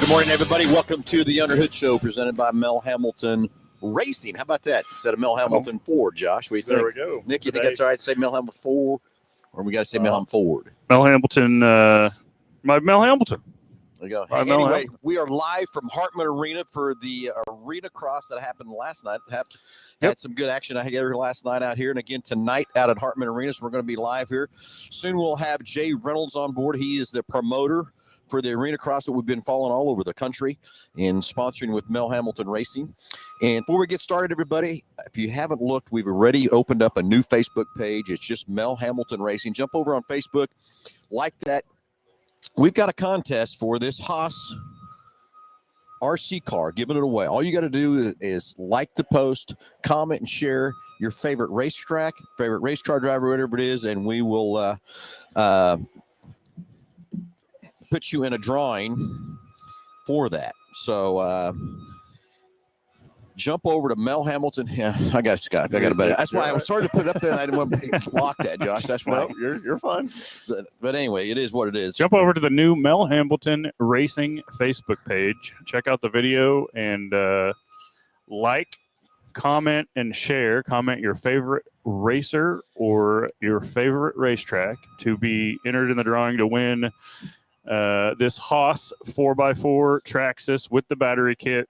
Good morning, everybody. Welcome to the Under Hood Show presented by Mel Hambelton Racing. How about that? Instead of Mel Hambelton Ford, Josh. What do you think? There we go. Nick, you think that's all right to say Mel Hambelton Ford? Or we got to say Mel Hambelton Ford? Mel Hambelton, Mel Hambelton. There you go. Hey, anyway, we are live from Hartman Arena for the Arena Cross that happened last night. Had some good action together last night out here. And again, tonight out at Hartman Arena. So we're going to be live here. Soon we'll have Jay Reynolds on board. He is the promoter for the Arena Cross that we've been following all over the country and sponsoring with Mel Hambelton Racing. And before we get started, everybody, if you haven't looked, we've already opened up a new Facebook page. It's just Mel Hambelton Racing. Jump over on Facebook, like that. We've got a contest for this Haas RC car, giving it away. All you got to do is like the post, comment, and share your favorite racetrack, favorite race car driver, whatever it is, and we will put you in a drawing for that. So jump over to Mel Hambelton. Yeah, I got Scott. I got a better. That's why I was sorry to put it up there. I didn't want to block that, Josh. That's why. No, you're fine. But anyway, it is what it is. Jump over to the new Mel Hambelton Racing Facebook page. Check out the video and like, comment, and share. Comment your favorite racer or your favorite racetrack to be entered in the drawing to win this Haas 4x4 Traxxas with the battery kit.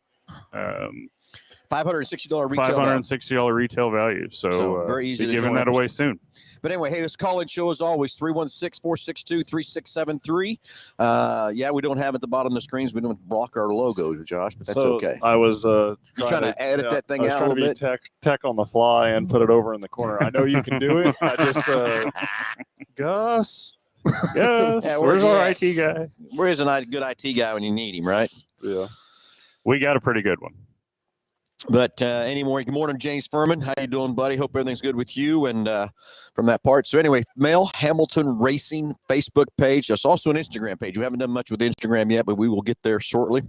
$560 retail $560 retail value. So very easy be to giving that away soon. But anyway, hey, this call-in show as always, 316-462-3673. Yeah, we don't have at the bottom of the screens. We don't block our logo, Josh, but that's okay. I was trying to edit that thing out a little bit. Tech on the fly and put it over in the corner. I know you can do it. I just Gus. Yes. Yeah, where's our IT guy? Where's a good IT guy when you need him, right? Yeah. We got a pretty good one. But anymore, good morning, James Furman. How you doing, buddy? Hope everything's good with you and from that part. So anyway, Mel Hambelton Racing Facebook page. There's also an Instagram page. We haven't done much with Instagram yet, but we will get there shortly.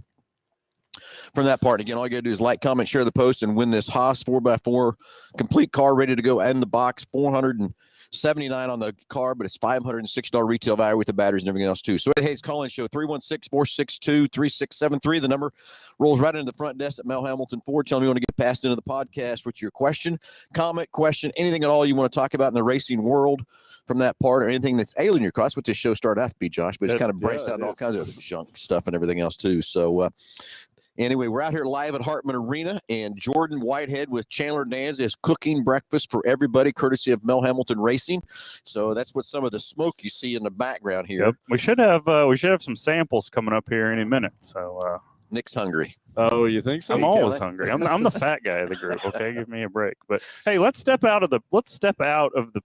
From that part, again, all you got to do is like, comment, share the post, and win this Haas 4x4 complete car ready to go in the box. $479 on the car, but it's $560 retail value with the batteries and everything else too. So hey, it's call-in show 316-462-3673. The number rolls right into the front desk at Mel Hambelton Ford. Tell me you want to get passed into the podcast with your question, comment, question, anything at all you want to talk about in the racing world from that part, or anything that's ailing your car. That's what this show started out to be, Josh, but it's kind of branched out in all kinds of junk stuff and everything else too. So anyway, we're out here live at Hartman Arena, and Jordan Whitehead with Chandler Dans is cooking breakfast for everybody, courtesy of Mel Hambelton Racing. So that's what some of the smoke you see in the background here. Yep. We should have some samples coming up here any minute. So Nick's hungry. Oh, you think so? I'm always hungry. I'm the fat guy of the group. Okay, give me a break. But hey, let's step out of the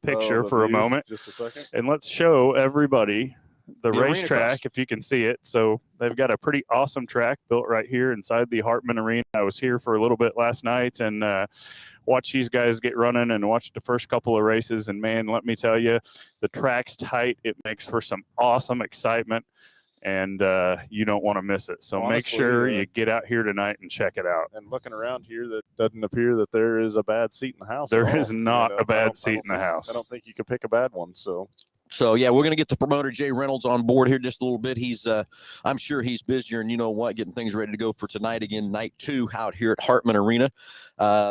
picture for a moment, just a second, and let's show everybody the racetrack, if you can see it. So they've got a pretty awesome track built right here inside the Hartman Arena. I was here for a little bit last night and watched these guys get running and watched the first couple of races. And man, let me tell you, the track's tight. It makes for some awesome excitement, and you don't want to miss it. So honestly, make sure you get out here tonight and check it out. And looking around here, that doesn't appear that there is a bad seat in the house. There is not a bad seat in the house. I don't think you could pick a bad one. So, yeah, we're going to get the promoter, Jay Reynolds, on board here just a little bit. He's, I'm sure he's busier and you know what, getting things ready to go for tonight. Again, night 2 out here at Hartman Arena.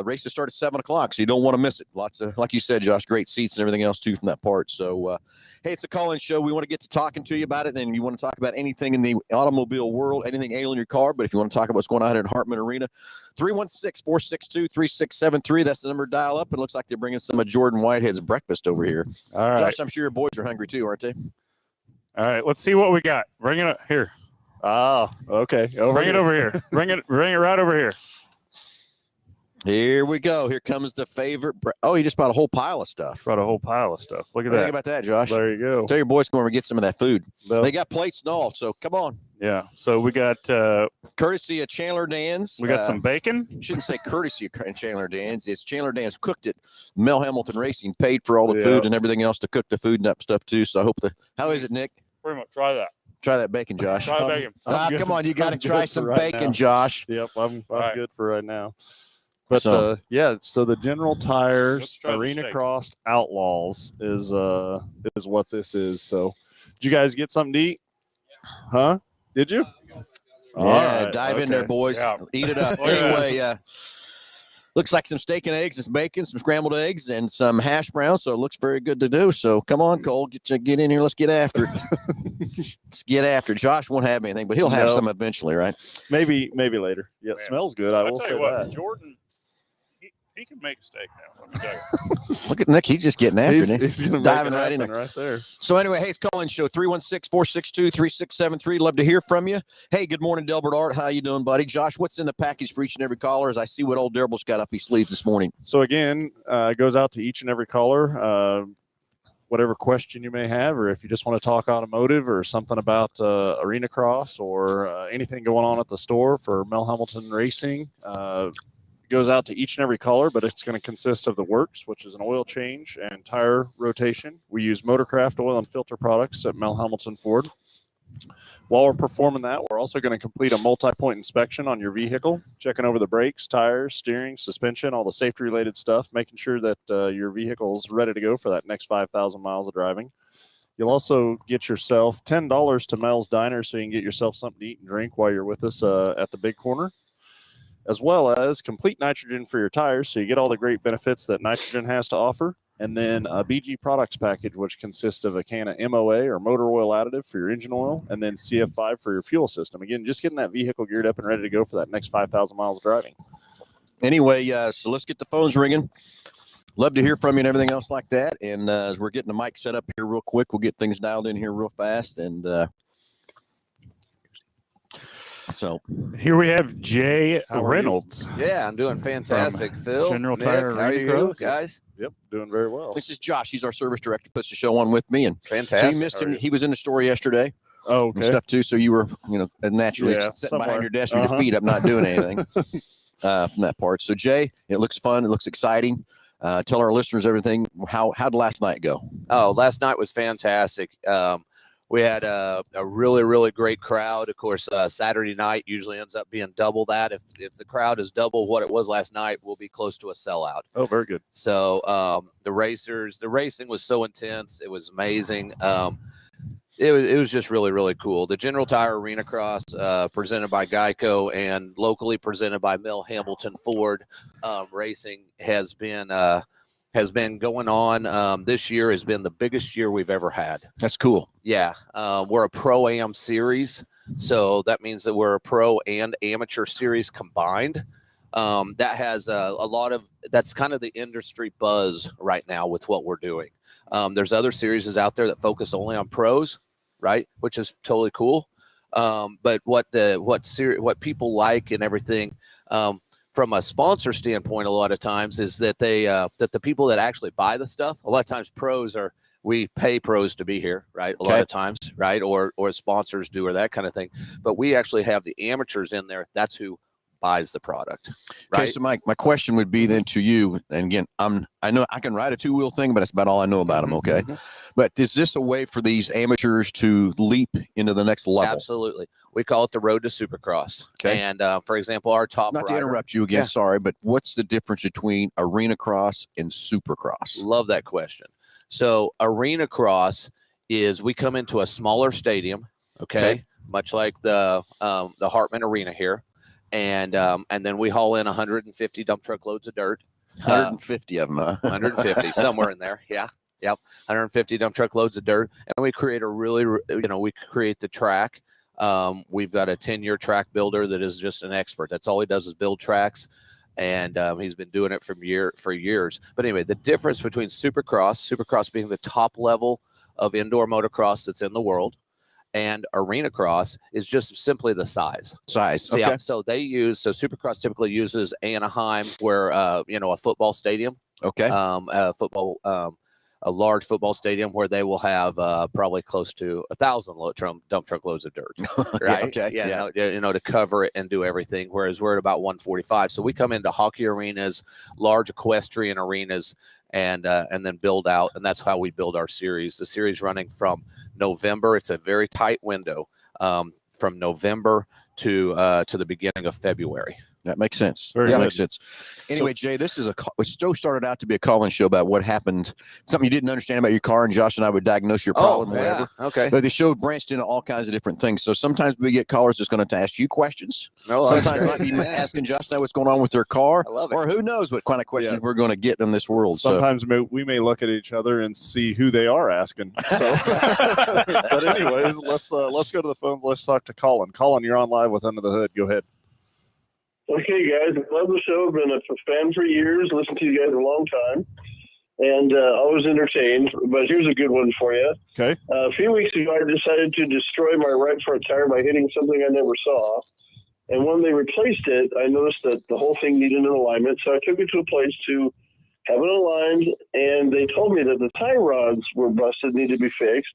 Races start at 7 o'clock, so you don't want to miss it. Lots of, like you said, Josh, great seats and everything else, too, from that part. So, hey, it's a call-in show. We want to get to talking to you about it, and you want to talk about anything in the automobile world, anything ailing your car. But if you want to talk about what's going on here at Hartman Arena, 316-462-3673. That's the number to dial up. It looks like they're bringing some of Jordan Whitehead's breakfast over here. All right. Josh, I'm sure your boys are hungry too, aren't they? All right, let's see what we got. Bring it up here. Oh, okay. Bring it over here. Bring it right over here. Here we go. Here comes the favorite. Oh, he just bought a whole pile of stuff. Brought a whole pile of stuff. Look at that. Think about that, Josh. There you go. Tell your boys to come over and get some of that food. Well, they got plates and all, so come on. Yeah. So we got courtesy of Chandler Dans. We got some bacon. Shouldn't say courtesy of Chandler Dans. It's Chandler Dans cooked it. Mel Hambelton Racing paid for all the food and everything else to cook the food and that stuff too. So I hope how is it, Nick? Pretty much. Try that. Try that bacon, Josh. Try the bacon. Come on, you got to try some bacon, now. Josh. Yep, I'm good for right now. But so the General Tires Arena Cross Outlaws is what this is. So, did you guys get something to eat? Huh? Did you? Yeah, right, dive in there, boys. Yeah. Eat it up. Anyway, looks like some steak and eggs and some bacon, some scrambled eggs, and some hash browns. So it looks very good to do. So come on, Cole, get in here. Let's get after it. Let's get after it. Josh won't have anything, but he'll have some eventually, right? Maybe later. Yeah, it smells good. I will say that. Jordan, he can make a steak now. Let me tell you. Look at Nick. He's just getting after it. He's going to diving right in there. right there. So anyway, hey, it's Colin Show, 316-462-3673. Love to hear from you. Hey, good morning, Delbert Art. How you doing, buddy? Josh, what's in the package for each and every caller as I see what old Delbert's got up his sleeve this morning? So again, it goes out to each and every caller. Whatever question you may have, or if you just want to talk automotive or something about arena cross or anything going on at the store for Mel Hambelton Racing, goes out to each and every caller, but it's going to consist of the works, which is an oil change and tire rotation. We use Motorcraft oil and filter products at Mel Hambelton Ford. While we're performing that, we're also going to complete a multi-point inspection on your vehicle, checking over the brakes, tires, steering, suspension, all the safety-related stuff, making sure that your vehicle is ready to go for that next 5,000 miles of driving. You'll also get yourself $10 to Mel's Diner so you can get yourself something to eat and drink while you're with us at the Big Corner, as well as complete nitrogen for your tires, so you get all the great benefits that nitrogen has to offer, and then a BG products package, which consists of a can of MOA or motor oil additive for your engine oil, and then CF5 for your fuel system. Again, just getting that vehicle geared up and ready to go for that next 5,000 miles of driving. Anyway, so let's get the phones ringing. Love to hear from you and everything else like that. And as we're getting the mic set up here real quick, we'll get things dialed in here real fast. And so here we have Jay Reynolds. Yeah, I'm doing fantastic. Phil, General Nick, Tire how are Arena you Cross? guys? Yep, doing very well. this is Josh. He's our service director, puts the show on with me. And Fantastic. so you missed him. He was in the store yesterday Oh, and okay. stuff too. So you were, naturally Yeah, sitting behind somewhere. your desk with your feet up, not doing anything from that part. So Jay, it looks fun. It looks exciting. Tell our listeners everything. How'd last night go? Oh, last night was fantastic. We had a really, really great crowd. Of course, Saturday night usually ends up being double that. If the crowd is double what it was last night, we'll be close to a sellout. Oh, very good. So the racing was so intense. It was amazing. It was just really, really cool. The General Tire Arena Cross, presented by Geico and locally presented by Mel Hambelton Ford Racing, has been going on. This year has been the biggest year we've ever had. That's cool. Yeah, we're a Pro-Am series, so that means that we're a pro and amateur series combined. That has that's kind of the industry buzz right now with what we're doing. There's other series out there that focus only on pros, right? Which is totally cool. But what people like and everything, from a sponsor standpoint, a lot of times is that that the people that actually buy the stuff, a lot of times we pay pros to be here, right? A lot of times, right? Or sponsors do, or that kind of thing. But we actually have the amateurs in there. That's who buys the product, right? Okay, so my question would be then to you, and again, I know I can ride a two-wheel thing, but that's about all I know about them, okay? But is this a way for these amateurs to leap into the next level? Absolutely. We call it the road to Supercross. Okay. And for example, our top Not rider, to interrupt you again, Yeah. sorry, but what's the difference between arena cross and supercross? Love that question. So arena cross is we come into a smaller stadium, okay. Much like the Hartman Arena here. And then we haul in 150 dump truck loads of dirt. 150 of them, huh? 150, somewhere in there. Yeah. Yep. 150 dump truck loads of dirt. And we create we create the track. We've got a 10-year track builder that is just an expert. That's all he does is build tracks. And he's been doing it for years. But anyway, the difference between Supercross being the top level of indoor motocross that's in the world, and arena cross is just simply the size. Okay. Yeah, so Supercross typically uses Anaheim, where a football stadium. Okay. A large football stadium where they will have probably close to 1,000 dump truck loads of dirt, right? Yeah. To cover it and do everything. Whereas we're at about 145. So we come into hockey arenas, large equestrian arenas, and then build out. And that's how we build our series. The series running from November. It's a very tight window, from November to the beginning of February. That makes sense. Very That good. makes sense. Anyway, Jay, this is it still started out to be a call-in show about what happened, something you didn't understand about your car, and Josh and I would diagnose your problem or whatever. Okay. But the show branched into all kinds of different things. So sometimes we get callers that's going to ask you questions. No, Sometimes might be asking Josh now what's going on with their car. I love it. Or who knows what kind of questions we're going to get in this world. Sometimes we may look at each other and see who they are asking. So, but anyways, let's go to the phones. Let's talk to Colin. Colin, you're on live with Under the Hood. Go ahead. Okay, guys, I love the show. I've been a fan for years, listened to you guys a long time, and always entertained. But here's a good one for you. Okay. A few weeks ago, I decided to destroy my right front tire by hitting something I never saw. And when they replaced it, I noticed that the whole thing needed an alignment. So I took it to a place to have it aligned, and they told me that the tie rods were busted, needed to be fixed.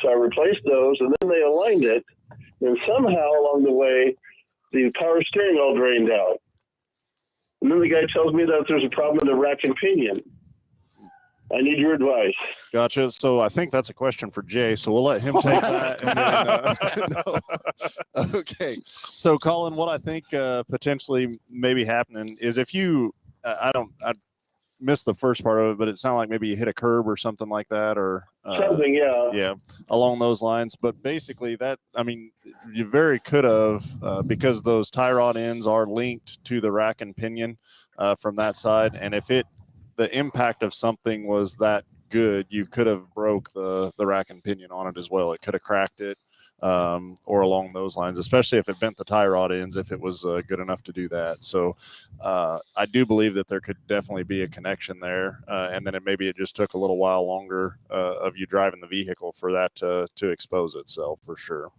So I replaced those, and then they aligned it. And somehow along the way, the power steering all drained out. And then the guy tells me that there's a problem with the rack and pinion. I need your advice. Gotcha. So I think that's a question for Jay. So we'll let him take that. And then, no. Okay. So Colin, what I think potentially maybe happening is if you, I missed the first part of it, but it sounded like maybe you hit a curb or something like that, or something, yeah, along those lines. But basically, you very could have because those tie rod ends are linked to the rack and pinion from that side, and if the impact of something was that good, you could have broke the rack and pinion on it as well. It could have cracked it. Or along those lines, especially if it bent the tie rod ends, if it was good enough to do that. So I do believe that there could definitely be a connection there. And then maybe it just took a little while longer of you driving the vehicle for that to expose itself for sure.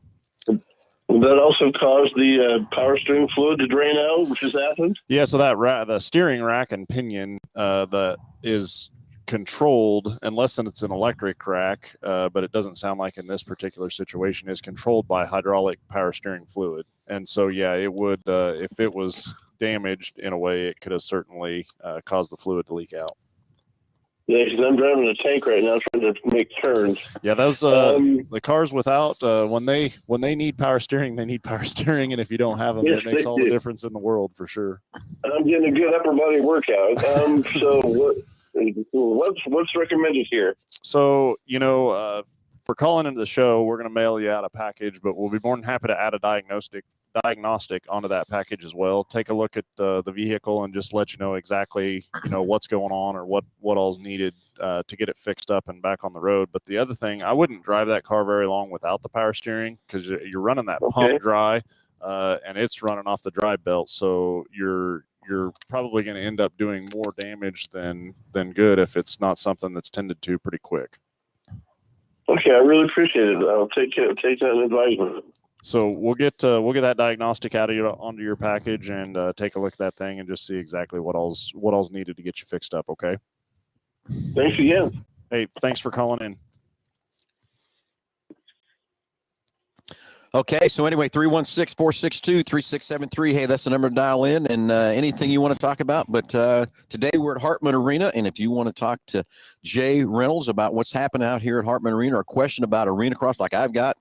That also caused the power steering fluid to drain out, which has happened. Yeah, so that the steering rack and pinion that is controlled, unless it's an electric rack, but it doesn't sound like in this particular situation, is controlled by hydraulic power steering fluid. And so, yeah, it would, if it was damaged in a way, it could have certainly caused the fluid to leak out. Yeah, because I'm driving a tank right now trying to make turns. Yeah, those the cars without when they need power steering, they need power steering, and if you don't have them, yes, it makes all the difference in the world for sure. I'm getting a good upper body workout. So what's recommended here? So, for calling into the show, we're going to mail you out a package, but we'll be more than happy to add a diagnostic onto that package as well. Take a look at the vehicle and just let you know exactly, what's going on or what all's needed to get it fixed up and back on the road. But the other thing, I wouldn't drive that car very long without the power steering, because you're running that pump dry and it's running off the drive belt. So you're probably going to end up doing more damage than good if it's not something that's tended to pretty quick. Okay, I really appreciate it. I'll take that advisement. So we'll get that diagnostic onto your package and take a look at that thing and just see exactly what all's needed to get you fixed up. Okay. Thanks again. Hey, thanks for calling in. Okay, so anyway, 316-462-3673. Hey, that's the number to dial in, and anything you want to talk about. But today we're at Hartman Arena, and if you want to talk to Jay Reynolds about what's happening out here at Hartman Arena, or a question about arena cross like I've got,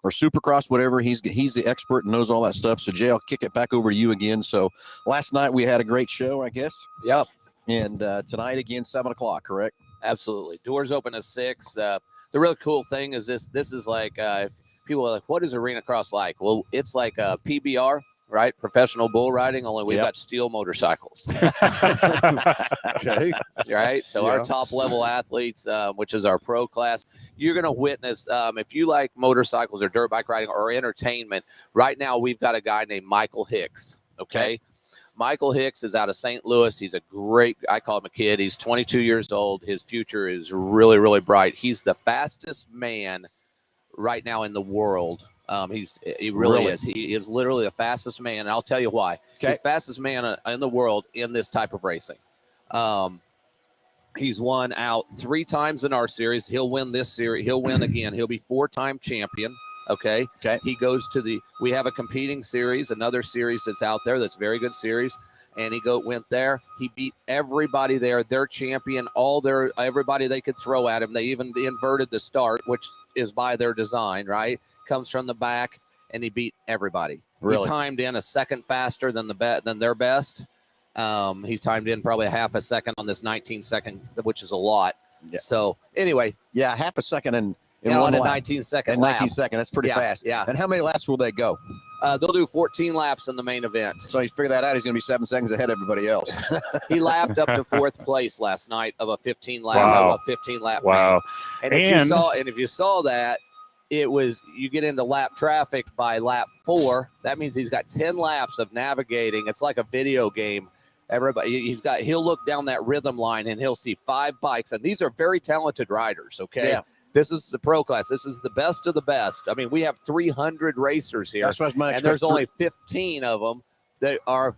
or supercross, whatever, he's the expert and knows all that stuff. So Jay, I'll kick it back over to you again. So last night we had a great show, I guess. Yep. And tonight again, 7 o'clock, correct? Absolutely. Doors open at 6. The really cool thing is this is like if people are like, what is arena cross like? Well, it's like a PBR, right? Professional bull riding, only we've got steel motorcycles. Okay. Right? So our top level athletes, which is our pro class, you're going to witness, if you like motorcycles or dirt bike riding or entertainment, right now we've got a guy named Michael Hicks. Okay. Michael Hicks is out of St. Louis. He's a great, I call him a kid. He's 22 years old. His future is really, really bright. He's the fastest man right now in the world. He really is. He is literally the fastest man, and I'll tell you why. He's the fastest man in the world in this type of racing. He's won out 3 times in our series. He'll win this series. He'll win again. He'll be 4-time champion. Okay. He goes to we have a competing series, another series that's out there that's a very good series. And he went there. He beat everybody there. Their champion, everybody they could throw at him. They even inverted the start, which is by their design, right? Comes from the back, and he beat everybody. Really? He timed in a second faster than their best. He timed in probably a half a second on this 19-second, which is a lot. Yeah. So anyway, yeah, half a second in on one a lap. 19-second And lap. 19 seconds. That's pretty fast. Yeah. And how many laps will they go? They'll do 14 laps in the main event. So he's figured that out. He's going to be 7 seconds ahead of everybody else. He lapped up to fourth place last night of a 15 lap. Wow. Of a 15 lap. Wow. Man. And if you saw that, it was, you get into lap traffic by lap 4. That means he's got 10 laps of navigating. It's like a video game. He'll look down that rhythm line and he'll see 5 bikes, and these are very talented riders. Okay. Yeah. This is the pro class. This is the best of the best. I mean, we have 300 racers here, That's what and there's only 15 of them that are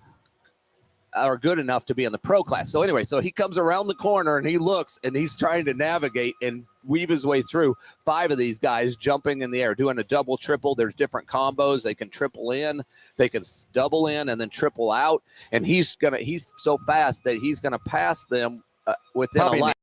good enough to be in the pro class. So anyway, so he comes around the corner and he looks and he's trying to navigate and weave his way through 5 of these guys jumping in the air, doing a double, triple. There's different combos. They can triple in, they can double in, and then triple out. And he's so fast that he's gonna pass them within a lap.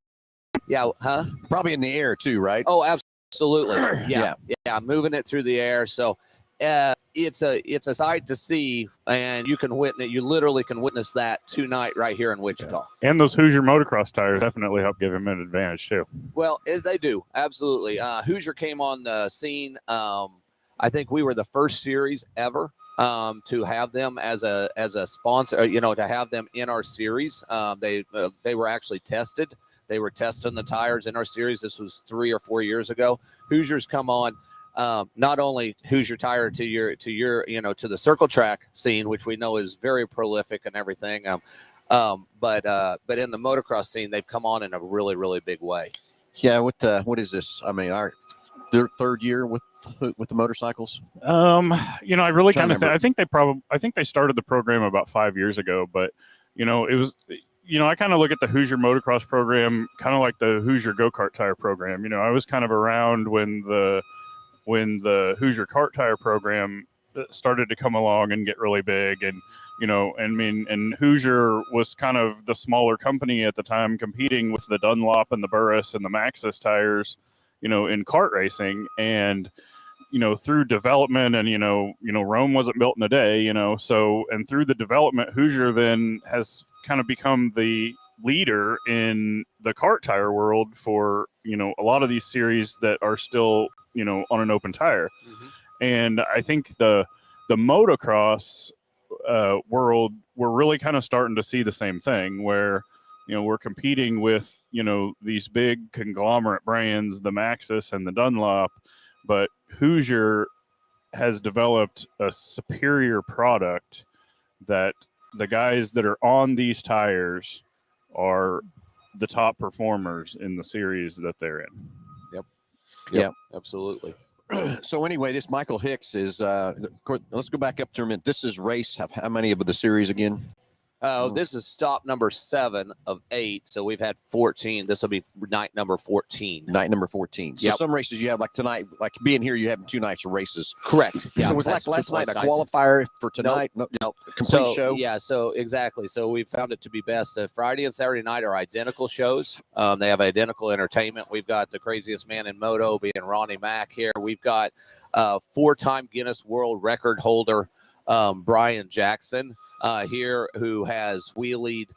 Yeah, huh? Probably in the air too, right? Oh, absolutely. Yeah, moving it through the air. So it's a sight to see, and you literally can witness that tonight right here in Wichita. And those Hoosier motocross tires definitely help give him an advantage too. Well, they do, absolutely. Hoosier came on the scene. I think we were the first series ever to have them as a sponsor. To have them in our series. They were actually tested. They were testing the tires in our series. This was 3 or 4 years ago. Hoosiers come on. Not only Hoosier Tire to the circle track scene, which we know is very prolific and everything. But in the motocross scene, they've come on in a really, really big way. Yeah. What is this? I mean, our third year with the motorcycles. I really kind of I think they started the program about 5 years ago, but it was. I kind of look at the Hoosier motocross program kind of like the Hoosier go-kart tire program. I was kind of around when the Hoosier kart tire program started to come along and get really big. And, and Hoosier was kind of the smaller company at the time competing with the Dunlop and the Burris and the Maxxis tires, in kart racing. And, through development and, Rome wasn't built in a day, and through the development, Hoosier then has kind of become the leader in the kart tire world for, a lot of these series that are still, on an open tire. Mm-hmm. And I think the motocross world, we're really kind of starting to see the same thing where, we're competing with, these big conglomerate brands, the Maxxis and the Dunlop, but Hoosier has developed a superior product that the guys that are on these tires are the top performers in the series that they're in. Yep, absolutely. So anyway, this Michael Hicks is, let's go back up to a minute. This is race. How many of the series again? This is stop number 7 of 8. So we've had 14. This will be night number 14. Night number 14. So some races you have, like tonight, like being here, you have 2 nights of races. Correct. Yeah. So was like last night a qualifier for tonight? Nope. Complete show? Yeah, so exactly. So we found it to be best. Friday and Saturday night are identical shows. They have identical entertainment. We've got the craziest man in moto being Ronnie Mack here. We've got 4-time Guinness World Record holder Brian Jackson here, who has wheelied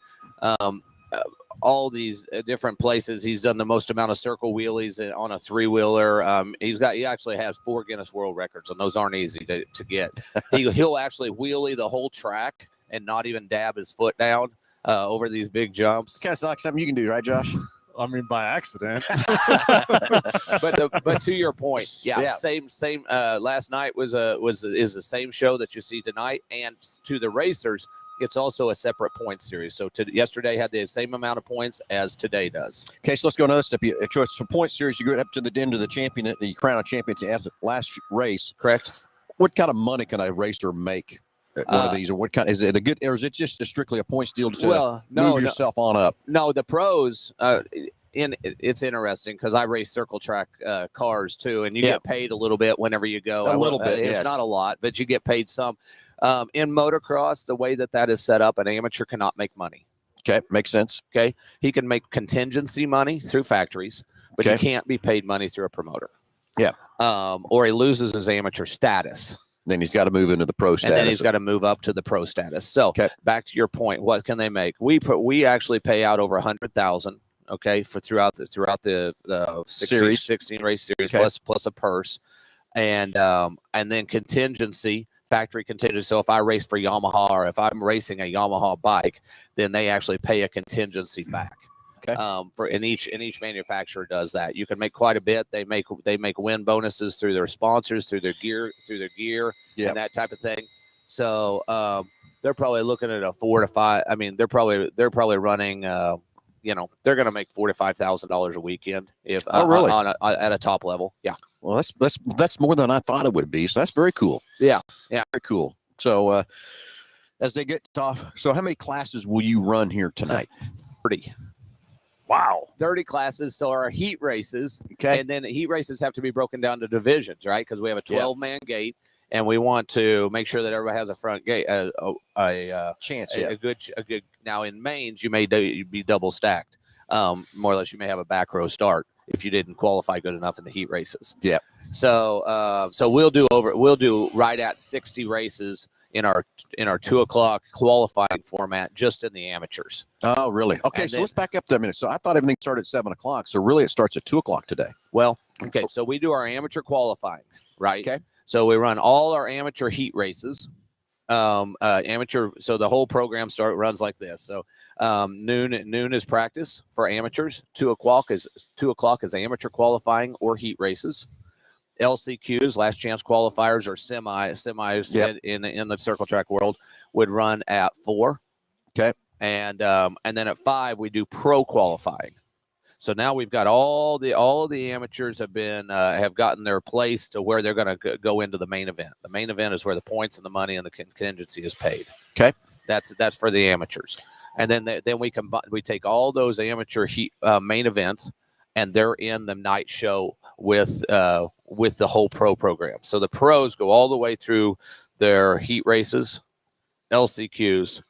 all these different places. He's done the most amount of circle wheelies on a 3-wheeler. He actually has 4 Guinness World Records, and those aren't easy to get. He'll actually wheelie the whole track and not even dab his foot down over these big jumps. Kind of like something you can do, right, Josh? I mean, by accident. but to your point, same. Last night is the same show that you see tonight, and to the racers, it's also a separate point series. So yesterday had the same amount of points as today does. Okay, so let's go another step. It's a point series. You go up to the end of the champion, the crown of champion at the last race. Correct. What kind of money can a racer make? One of these, or what kind? Is it a good, or is it just strictly a points deal to move yourself on up? No, the pros. It's interesting because I race circle track cars too, and you get paid a little bit whenever you go. A little bit. It's not a lot, but you get paid some. In motocross, the way that is set up, an amateur cannot make money. Okay, makes sense. Okay, he can make contingency money through factories, but he can't be paid money through a promoter. Yeah. Or he loses his amateur status. Then he's got to move into the pro status. And then he's got to move up to the pro status. So back to your point, what can they make? We actually pay out over 100,000. Okay, for throughout the 16 race series plus a purse, and then contingency, factory contingency. So if I race for Yamaha, or if I'm racing a Yamaha bike, then they actually pay a contingency back. And each manufacturer does that. You can make quite a bit. They make win bonuses through their sponsors, through their gear, and that type of thing. So they're probably looking at a 4 to 5. I mean, they're probably running. They're going to make $4,000 to $5,000 a weekend if really at a top level. Yeah. Well, that's more than I thought it would be. So that's very cool. Yeah. Very cool. So as they get off, so how many classes will you run here tonight? 30. Wow. 30 classes. So our heat races. Okay. And then heat races have to be broken down to divisions, right? Because we have a 12-man gate. And we want to make sure that everybody has a front gate, a chance, a good. Now in mains, you may be double stacked. More or less, you may have a back row start if you didn't qualify good enough in the heat races. Yeah. So we'll do right at 60 races in our 2 o'clock qualifying format just in the amateurs. Oh, really? Okay, so let's back up there a minute. So I thought everything started at 7 o'clock. So really, it starts at 2 o'clock today. Well, okay. So we do our amateur qualifying, right? Okay. So we run all our amateur heat races. Amateur. So the whole program runs like this. So noon is practice for amateurs. 2 o'clock is amateur qualifying or heat races. LCQs, last chance qualifiers, or semis in the circle track world would run at 4. Okay. And then at 5 we do pro qualifying. So now we've got all of the amateurs have gotten their place to where they're going to go into the main event. The main event is where the points and the money and the contingency is paid. Okay, that's for the amateurs, and then we take all those amateur main events, and they're in the night show with the whole pro program. So the pros go all the way through their heat races, LCQs,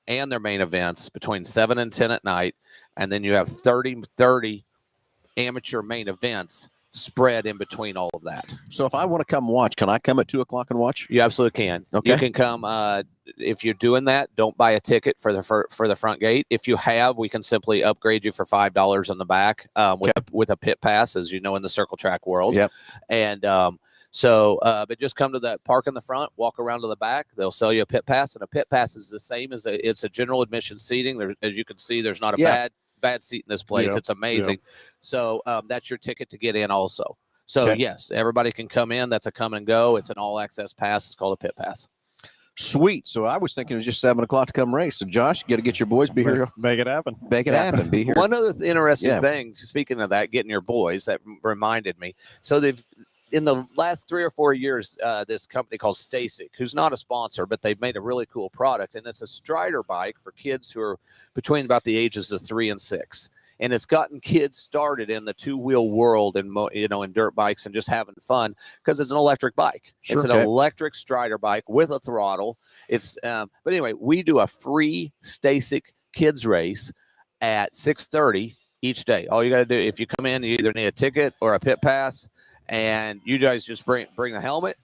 and their main events between 7 and 10 at night. And then you have 30 amateur main events spread in between all of that. So if I want to come watch, can I come at 2 o'clock and watch? You absolutely can. Okay. You can come. If you're doing that, don't buy a ticket for the front gate. If you have, we can simply upgrade you for $5 on the back with a pit pass, as you know, in the circle track world. Yep. And but just come to that park in the front, walk around to the back. They'll sell you a pit pass, and a pit pass is the same as it's a general admission seating. As you can see, there's not a bad seat in this place. Yeah. It's amazing. Yeah. So that's your ticket to get in also. So yes, everybody can come in. That's a come and go. It's an all access pass. It's called a pit pass. Sweet. So I was thinking it was just 7 o'clock to come race. So Josh, you got to get your boys be here. Make it happen. Make it happen. Be here. One other interesting thing, speaking of that, getting your boys, that reminded me. So in the last 3 or 4 years, this company called Stasic, who's not a sponsor, but they've made a really cool product, and it's a Strider bike for kids who are between about the ages of 3 and 6. And it's gotten kids started in the two-wheel world and in dirt bikes and just having fun because it's an electric bike. Sure, it's an electric Strider bike with a throttle. It's but anyway, we do a free Stasic kids race at 6:30 each day. All you got to do, if you come in, you either need a ticket or a pit pass. And you guys just bring a helmet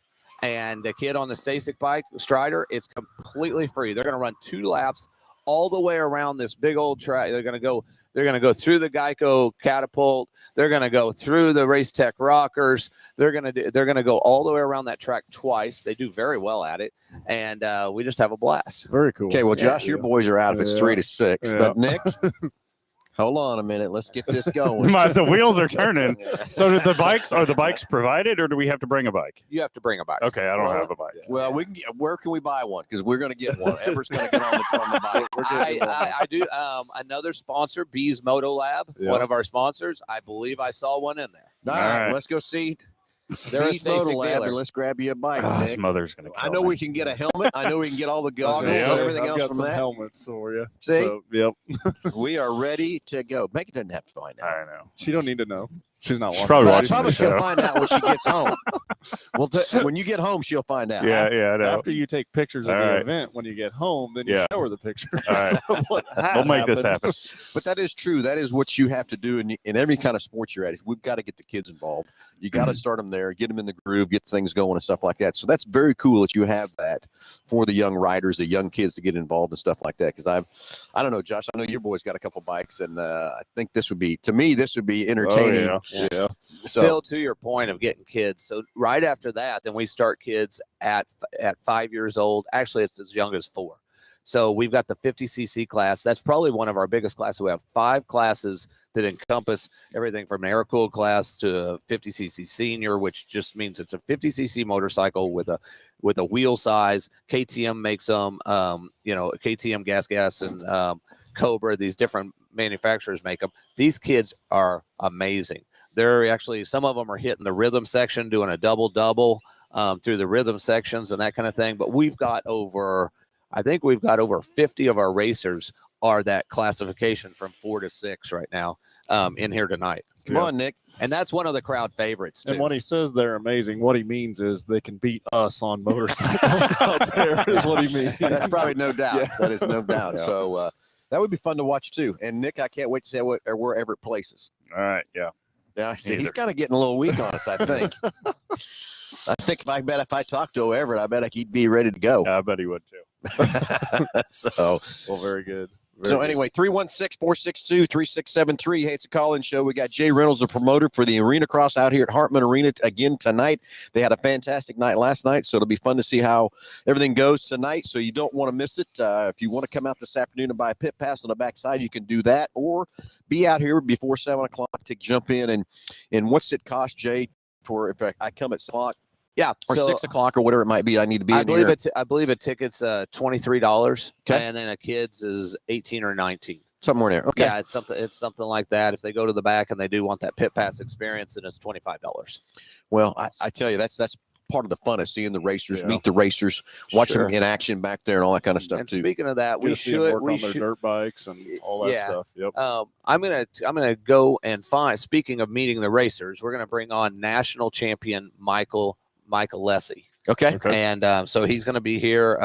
and the kid on the Stasic bike, Strider. It's completely free. They're going to run 2 laps all the way around this big old track. They're going to go through the Geico catapult. They're going to go through the Race Tech rockers. They're going to go all the way around that track twice. They do very well at it, and we just have a blast. Very cool. Okay, well, Josh, your boys are out if it's 3 to 6, but Nick. Hold on a minute. Let's get this going. The wheels are turning. So are the bikes provided, or do we have to bring a bike? You have to bring a bike. Okay, I don't have a bike. Well, where can we buy one? Because we're going to get one. Everett's going to get on the bike. I do. Another sponsor, Bees Moto Lab, one of our sponsors. I believe I saw one in there. All right. Let's go see. There's a Moto Lab, and let's grab you a bike. His mother's gonna. I know we can get a helmet. I know we can get all the goggles and everything else from that. Helmets for you. See, so, yep. We are ready to go. Megan doesn't have to find out. I know. She don't need to know. She's not watching. probably But I watching the promise she'll show. find out when she gets home. Well, when you get home, she'll find out. Yeah, I know. After you take pictures of All the right. event, when you get home, then you Yeah. show her the picture. All right. We'll make this happen. But that is true. That is what you have to do in every kind of sport you're at. We've got to get the kids involved. You got to start them there, get them in the groove, get things going and stuff like that. So that's very cool that you have that for the young riders, the young kids to get involved and stuff like that. Because I don't know, Josh, I know your boy's got a couple bikes, and I think this would be entertaining. Oh, yeah. So Phil, to your point of getting kids, so right after that, then we start kids at 5 years old. Actually, it's as young as 4. So we've got the 50cc class. That's probably one of our biggest classes. We have 5 classes that encompass everything from an air-cooled class to 50cc senior, which just means it's a 50cc motorcycle with a wheel size. KTM makes them, KTM gas and Cobra. These different manufacturers make them. These kids are amazing. They're actually, some of them are hitting the rhythm section, doing a double through the rhythm sections and that kind of thing. But I think we've got over 50 of our racers are that classification from 4 to 6 right now in here tonight. come on, Nick. And that's one of the crowd favorites too. And when he says they're amazing, what he means is they can beat us on motorcycles out there is what he means. That's probably no doubt. Yeah. That is no doubt. Yeah. So that would be fun to watch too. And Nick, I can't wait to see where Everett places. All right. Yeah. Yeah, I see. He's Neither. kind of getting a little weak on us, I think. If I talked to Everett, I bet he'd be ready to go. I bet he would too. So Well, very good. Anyway, 316-462-3673. Hey, it's a call-in show. We got Jay Reynolds, a promoter for the Arena Cross out here at Hartman Arena again tonight. They had a fantastic night last night, so it'll be fun to see how everything goes tonight. So you don't want to miss it. If you want to come out this afternoon and buy a pit pass on the backside, you can do that, or be out here before 7 o'clock to jump in. And what's it cost, Jay, for if I come at 6 o'clock? Yeah, Or so 6 o'clock or whatever it might be. I need to be I in believe here. I believe a ticket's $23, Okay. and then a kid's is 18 or 19. Somewhere there. Okay. Yeah, it's something like that. If they go to the back and they do want that pit pass experience, then it's $25. Well, I tell you, that's part of the fun of seeing the racers, Yeah. meet the racers, watch Sure. them in action back there and all that kind of stuff And too. speaking of that, Get we to see them work should on their dirt bikes and all that Yeah. stuff. Yep. I'm gonna go and find. Speaking of meeting the racers, we're gonna bring on national champion Michael Lessie. Okay. Okay. And so he's going to be here,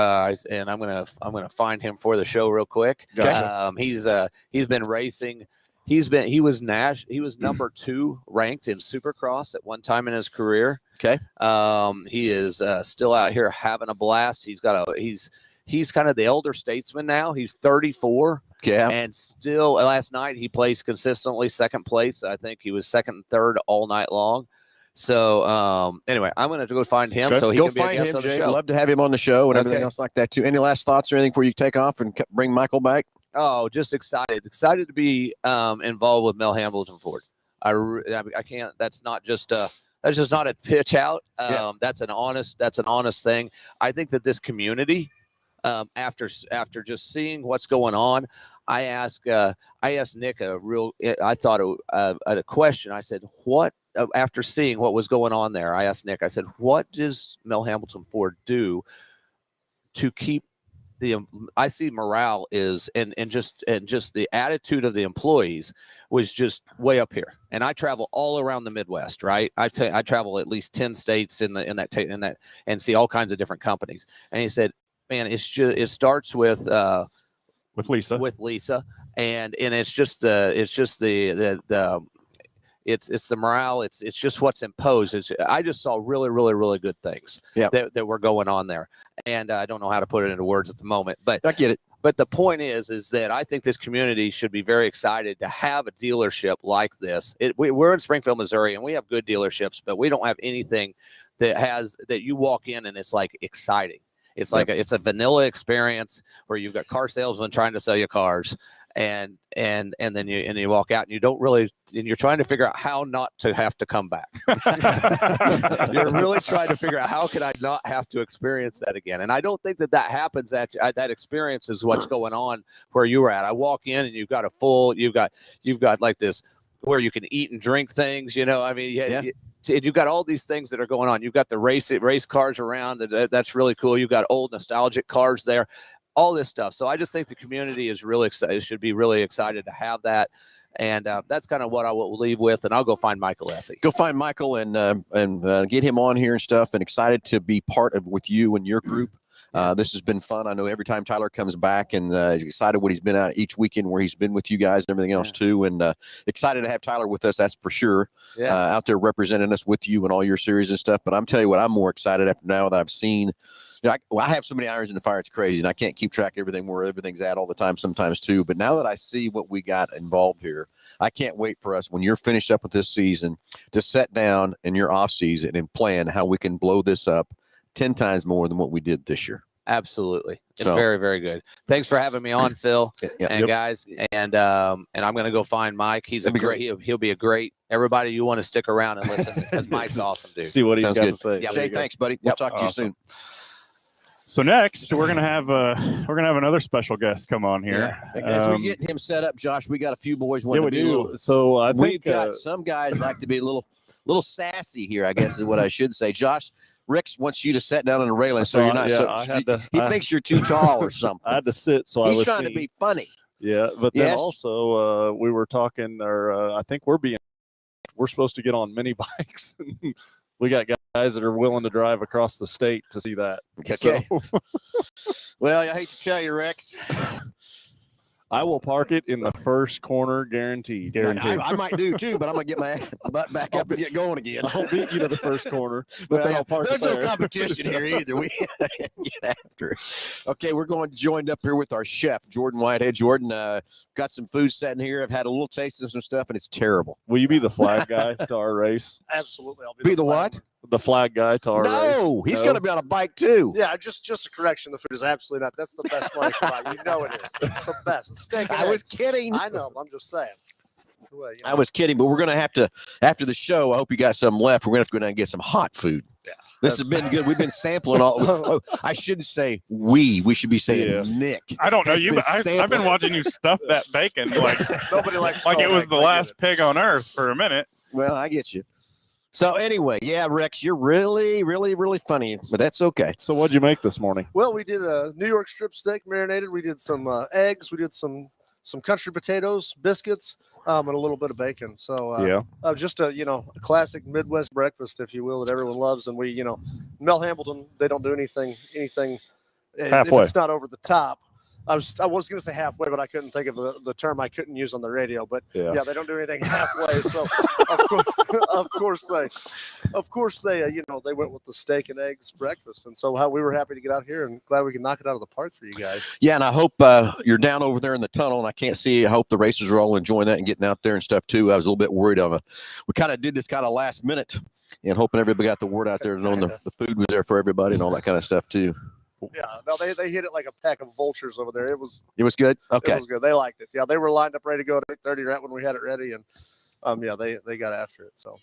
and I'm gonna find him for the show real quick. Gotcha. He's been racing. He was number 2 ranked in Supercross at one time in his career. Okay. He is still out here having a blast. He's kind of the elder statesman now. He's 34. Yeah. And still, last night he placed consistently second place. I think he was second and third all night long. So anyway, I'm going to go find him Okay. so he Go can be a find guest him, on the Jay. show. Love to have him on the show and everything Okay. else like that too. Any last thoughts or anything before you take off and bring Michael back? Oh, just excited to be involved with Mel Hambelton Ford. I can't. That's just not a pitch out. Yeah. That's an honest thing. I think that this community, after just seeing what's going on, I asked Nick a question. I said, what, after seeing what was going on there, I asked Nick, I said, what does Mel Hambelton Ford do to keep I see morale is and just the attitude of the employees was just way up here. And I travel all around the Midwest, right? I travel at least 10 states in that and see all kinds of different companies. And he said, man, it starts with Lisa, and it's just the morale. It's just what's imposed. I just saw really, really, really good things that were going on there. And I don't know how to put it into words at the moment, but I get it. But the point is that I think this community should be very excited to have a dealership like this. We're in Springfield, Missouri, and we have good dealerships, but we don't have anything that you walk in and it's like exciting. It's like it's a vanilla experience where you've got car salesmen trying to sell you cars, and then you walk out and you're trying to figure out how not to have to come back. You're really trying to figure out how can I not have to experience that again. And I don't think that happens. That experience is what's going on where you were at. I walk in and you've got like this where you can eat and drink things. I mean, you've got all these things that are going on. You've got the race cars around. That's really cool. You've got old nostalgic cars there. all this stuff. So I just think the community is really excited, should be really excited to have that. And that's kind of what I will leave with. And I'll go find Michael Essie. Go find Michael and get him on here and stuff, and excited to be part of with you and your group. This has been fun. I know every time Tyler comes back, and he's excited what he's been out each weekend where he's been with you guys and everything else too. And excited to have Tyler with us. That's for sure. Out there representing us with you and all your series and stuff. But I'm telling you what, I'm more excited after now that I've seen. I have so many irons in the fire, it's crazy, and I can't keep track of everything where everything's at all the time sometimes too. But now that I see what we got involved here, I can't wait for us when you're finished up with this season to sit down in your off season and plan how we can blow this up 10 times more than what we did this year. Absolutely. So, very, very good. Thanks for having me on, Phil and guys. And I'm going to go find Mike. He's he'll be a great, everybody, you want to stick around and listen because Mike's awesome, dude. See what he's got good to say. Yeah, Jay, thanks, buddy. We'll talk to you soon. So next, we're gonna have another special guest come on here. As we get him set up, Josh, we got a few boys wanting to be a little, so I think we've got some guys like to be a little sassy here, I guess is what I should say. Josh, Rex wants you to sit down on the railing so you're not he thinks you're too tall or something. I had to sit, so he's trying to be funny. Yeah, but then also we were talking, or I think we're supposed to get on mini bikes. We got guys that are willing to drive across the state to see that. Okay. So. Well, I hate to tell you, Rex. I will park it in the first corner, guaranteed. I might do too, but I'm gonna get my butt back up and get going again. I'll beat you to the first corner, but then I'll park there's there. No competition here either. We get after it. Okay, we're going joined up here with our chef, Jordan Whitehead. Jordan, got some food sitting here. I've had a little taste of some stuff, and it's terrible. Will you be the flag guy to our race? Absolutely, I'll be the what? The flag guy to our race. No, he's going to be on a bike too. Yeah, just a correction. The food is absolutely not. That's the best money spot. You know it is. It's the best. Steak and I was kidding. I know. I'm just saying. Well, I was kidding, but we're going to have to, after the show, I hope you got some left. We're going to have to go down and get some hot food. Yeah. This has been good. We've been sampling all. I shouldn't say we should be saying Nick. I don't know you, but I've been watching you stuff that bacon like nobody likes like it was the last pig on earth for a minute. Well, I get you. So anyway, Rex, you're really, really, really funny, but that's okay. So what'd you make this morning? Well, we did a New York strip steak marinated. We did some eggs. We did some country potatoes, biscuits, and a little bit of bacon. So just a classic Midwest breakfast, if you will, that everyone loves. And we, Mel Hambelton, they don't do anything halfway. If it's not over the top. I was going to say halfway, but I couldn't think of the term I couldn't use on the radio. But they don't do anything halfway. So of course they they went with the steak and eggs breakfast. And so we were happy to get out here and glad we could knock it out of the park for you guys. Yeah, and I hope you're down over there in the tunnel, and I can't see you. I hope the racers are all enjoying that and getting out there and stuff too. I was a little bit worried we kind of did this kind of last minute and hoping everybody got the word out there, knowing the food was there for everybody and all that kind of stuff too. Yeah, no, they hit it like a pack of vultures over there. It was good. Okay, it was good. They liked it. Yeah, they were lined up ready to go at 8:30 right when we had it ready, and they got after it. So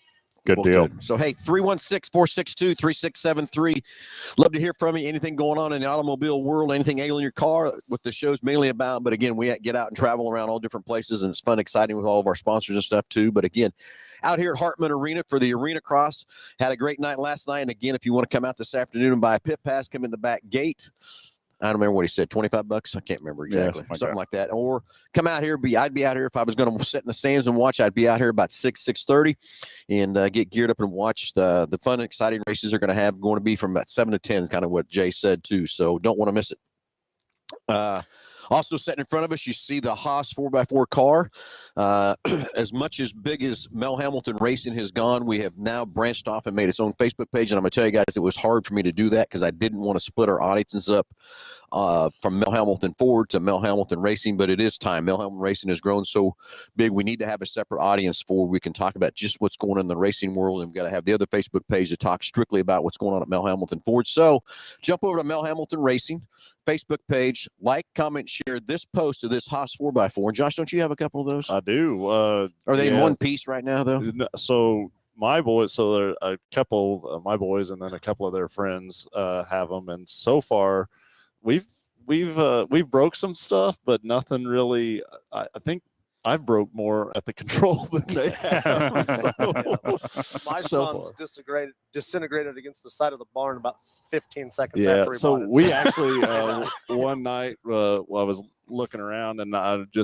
good deal. Good. So hey, 316-462-3673. Love to hear from you. Anything going on in the automobile world? Anything ailing your car? What the show's mainly about. But again, we get out and travel around all different places, and it's fun, exciting with all of our sponsors and stuff too. But again, out here at Hartman Arena for the Arena Cross. Had a great night last night. And again, if you want to come out this afternoon and buy a pit pass, come in the back gate. I don't remember what he said, $25. I can't remember exactly. Something like that. Or come out here. I'd be out here if I was going to sit in the stands and watch. I'd be out here about 6:30 and get geared up and watch the fun, exciting races they're going to have. Going to be from about 7 to 10 is kind of what Jay said too. So don't want to miss it. Also sitting in front of us, you see the Haas 4x4 car. As much as big as Mel Hambelton Racing has gone, we have now branched off and made its own Facebook page. And I'm going to tell you guys, it was hard for me to do that because I didn't want to split our audiences up from Mel Hambelton Ford to Mel Hambelton Racing. But it is time. Mel Hambelton Racing has grown so big. We need to have a separate audience for we can talk about just what's going on in the racing world. And we've got to have the other Facebook page to talk strictly about what's going on at Mel Hambelton Ford. So jump over to Mel Hambelton Racing Facebook page, like, comment, share this post of this Haas 4x4. And Josh, don't you have a couple of those? I do. Are they in one piece right now, though? So my boys, there are a couple of my boys, and then a couple of their friends have them. And so far, we've broke some stuff, but nothing really. I think I've broke more at the control than they have. So, My so son's disintegrated against the side of the barn about 15 seconds yeah. after he So bought it. we actually one night while I was looking around, and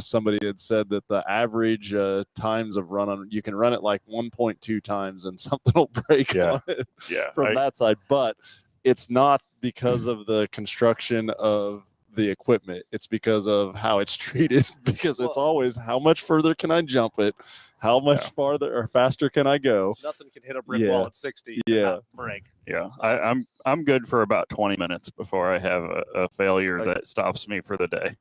somebody had said that the average times of running, you can run it like 1.2 times and something will break on it from that side. But it's not because of the construction of the equipment. It's because of how it's treated, because it's always how much further can I jump it, how much farther or faster can I go. Nothing can hit a brick wall at 60 and not break. Yeah, I'm good for about 20 minutes before I have a failure that stops me for the day.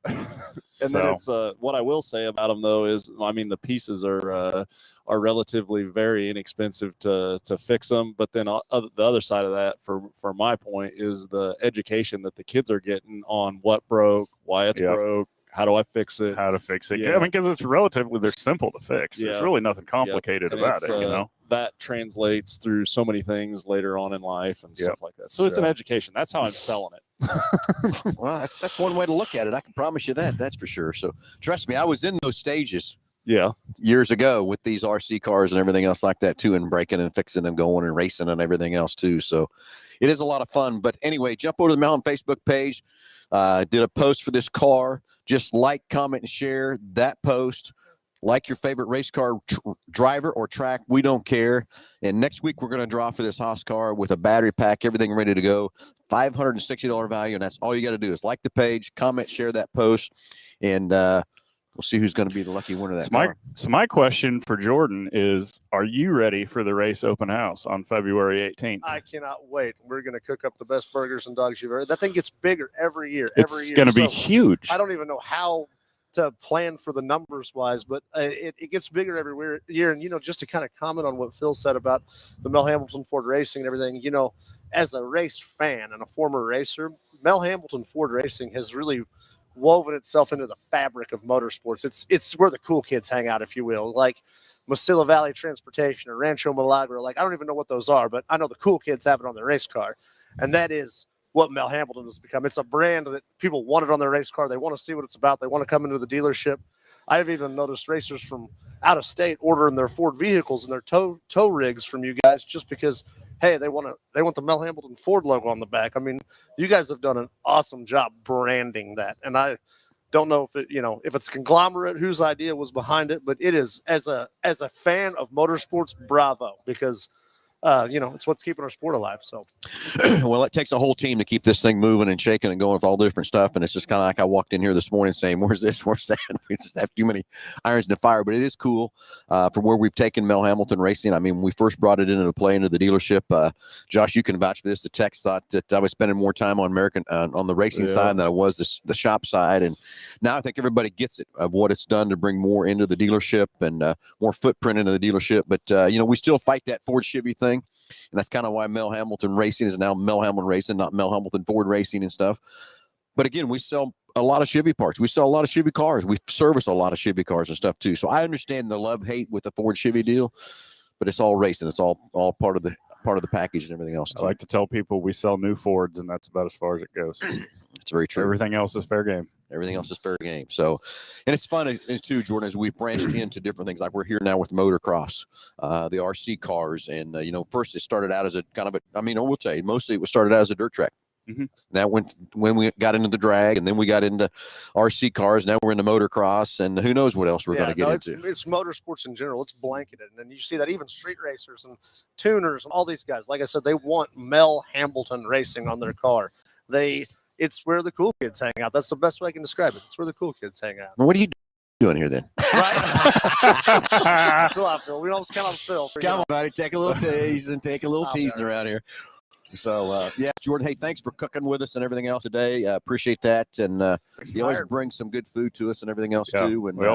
And then it's what I will say about them though is, I mean, the pieces are relatively very inexpensive to fix them. But then the other side of that, for my point, is the education that the kids are getting on what broke, why it's broke, how do I fix it, how to fix it. Yeah. I mean, because they're simple to fix. There's really nothing complicated about it, you know. That translates through so many things later on in life and stuff like that. So it's an education. That's how I'm selling it. Well, that's one way to look at it. I can promise you that. That's for sure. So trust me, I was in those stages. Yeah. Years ago with these RC cars and everything else like that too, and breaking and fixing and going and racing and everything else too. So it is a lot of fun. But anyway, jump over to the Mel Hambelton Facebook page. Did a post for this car. Just like, comment, and share that post. Like your favorite race car driver or track. We don't care. And next week, we're going to draw for this Haas car with a battery pack, everything ready to go. $560 value. And that's all you got to do is like the page, comment, share that post. And we'll see who's going to be the lucky winner of that car. So my question for Jordan is, are you ready for the race open house on February 18th? I cannot wait. We're going to cook up the best burgers and dogs you've ever. That thing gets bigger every year. It's going to be huge. I don't even know how to plan for the numbers wise, but it gets bigger every year. And, you know, just to kind of comment on what Phil said about the Mel Hambelton Ford Racing and everything, you know, as a race fan and a former racer, Mel Hambelton Ford Racing has really woven itself into the fabric of motorsports. It's where the cool kids hang out, if you will, like Mesilla Valley Transportation or Rancho Milagro. Like, I don't even know what those are, but I know the cool kids have it on their race car. And that is what Mel Hambelton has become. It's a brand that people want it on their race car. They want to see what it's about. They want to come into the dealership. I've even noticed racers from out of state ordering their Ford vehicles and their tow rigs from you guys just because, hey, they want the Mel Hambelton Ford logo on the back. I mean, you guys have done an awesome job branding that. And I don't know if it's a conglomerate whose idea was behind it, but it is, as a fan of motorsports, bravo, because it's what's keeping our sport alive. So, well, it takes a whole team to keep this thing moving and shaking and going with all the different stuff. And it's just kind of like I walked in here this morning saying, "Where's this? Where's that?" We just have too many irons in the fire. But it is cool from where we've taken Mel Hambelton Racing. I mean, when we first brought it into the dealership. Josh, you can vouch for this. The techs thought that I was spending more time on on the racing side than I was the shop side. And now I think everybody gets it of what it's done to bring more into the dealership and more footprint into the dealership. But we still fight that Ford Chevy thing. And that's kind of why Mel Hambelton Racing is now Mel Hambelton Racing, not Mel Hambelton Ford Racing and stuff. But again, we sell a lot of Chevy parts. We sell a lot of Chevy cars. We service a lot of Chevy cars and stuff too. So I understand the love-hate with the Ford Chevy deal, but it's all racing. It's all part of the package and everything else too. I like to tell people we sell new Fords, and that's about as far as it goes. It's very true. Everything else is fair game. Everything else is fair game. So, and it's fun too, Jordan, as we've branched into different things. Like we're here now with motocross, the RC cars. And, first it started out as a kind of I will tell you, mostly it was started out as a dirt track. Mm-hmm. That when we got into the drag, and then we got into RC cars. Now we're into motocross, and who knows what else we're going to get into. It's motorsports in general. It's blanketed. And then you see that even street racers and tuners and all these guys, like I said, they want Mel Hambelton Racing on their car. It's where the cool kids hang out. That's the best way I can describe it. It's where the cool kids hang out. Well, what are you doing here then? Right? Chill out, Phil. We almost count on Phil. Come on, buddy. Take a little tease and take a little teasing around here. So, Jordan, hey, thanks for cooking with us and everything else today. Appreciate that. And you always bring some good food to us and everything else too. And we're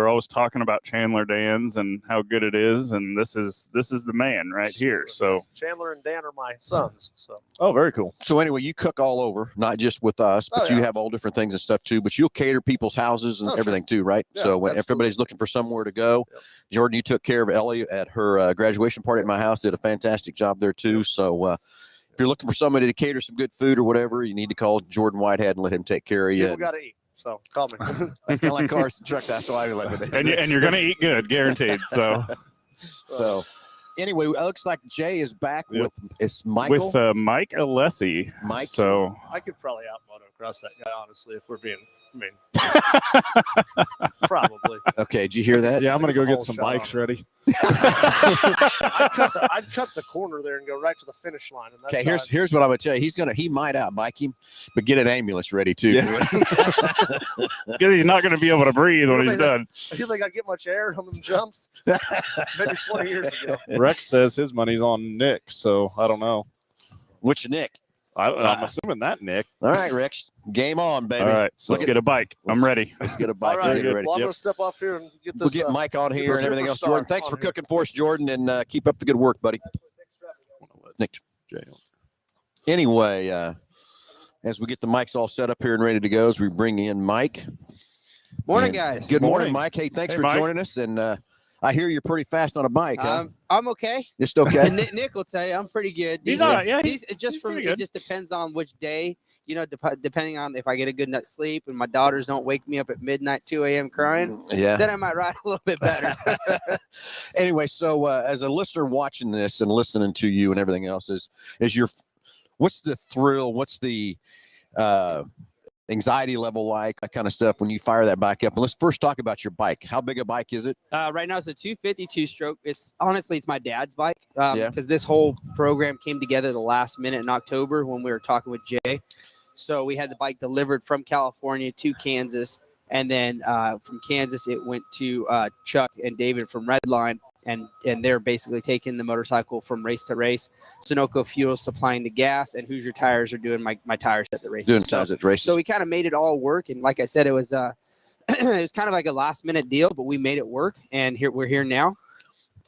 always talking about Chandler Dan's and how good it is. And this is the man right here. So Chandler and Dan are my sons. So very cool. So anyway, you cook all over, not just with us, but you have all different things and stuff too. But you'll cater people's houses and everything too, right? Yeah, so when everybody's looking for somewhere to go, Jordan, you took care of Ellie at her graduation party at my house. Did a fantastic job there too. So if you're looking for somebody to cater some good food or whatever, you need to call Jordan Whitehead and let him take care of you. People got to eat. So call me. It's kind of like cars and trucks. That's why I live with it. And you're gonna eat good, guaranteed. So anyway, it looks like Jay is back Yep. with it's Michael. With Mike Alessi. Mike. So I could probably out motocross that guy, honestly, if we're being. I mean, probably. Okay, did you hear that? Yeah, I'm gonna go Whole get some shot bikes on it. ready. I'd cut the corner there and go right to the finish line. And that's Okay, how here's what I'm gonna tell you. He might out bike him, but get an ambulance ready too. he's not gonna be able to breathe when he's done. you think I get much air on them jumps? Maybe 20 years ago. Rex says his money's on Nick, so I don't know. Which Nick? I'm assuming that Nick. All right, Rex, game on, baby. All right, so let's get a bike. I'm ready. Let's get a bike. All right, Get it ready. well, I'm Yep. going to step off here and get We'll this. get Mike on get here the and everything else. superstar Jordan, thanks on for here. cooking for us, Jordan, and keep up the good work, buddy. Nick. Anyway, as we get the mics all set up here and ready to go, as we bring in Mike. Morning, And guys. Good morning, Mike. Hey, thanks Hey, for Mike. joining us. And I hear you're pretty fast on a bike. Huh? I'm okay. Just okay. Nick will tell you I'm pretty good. He's all right. Yeah, These it just he's for me, pretty it good. just depends on which day. You know, depending on if I get a good night's sleep and my daughters don't wake me up at midnight, 2 a.m. crying, Yeah. then I might ride a little bit better. Anyway, so as a listener watching this and listening to you and everything else, what's the thrill? What's the anxiety level like, that kind of stuff when you fire that bike up? And let's first talk about your bike. How big a bike is it? Right now it's a 252 stroke. It's my dad's bike Yeah. because this whole program came together the last minute in October when we were talking with Jay. So we had the bike delivered from California to Kansas, and then from Kansas it went to Chuck and David from Redline, and they're basically taking the motorcycle from race to race. Sunoco Fuel supplying the gas, and Hoosier Tires are doing my tires at the races. Doing size at races. So we kind of made it all work, and like I said, it was it was kind of like a last minute deal, but we made it work, and we're here now.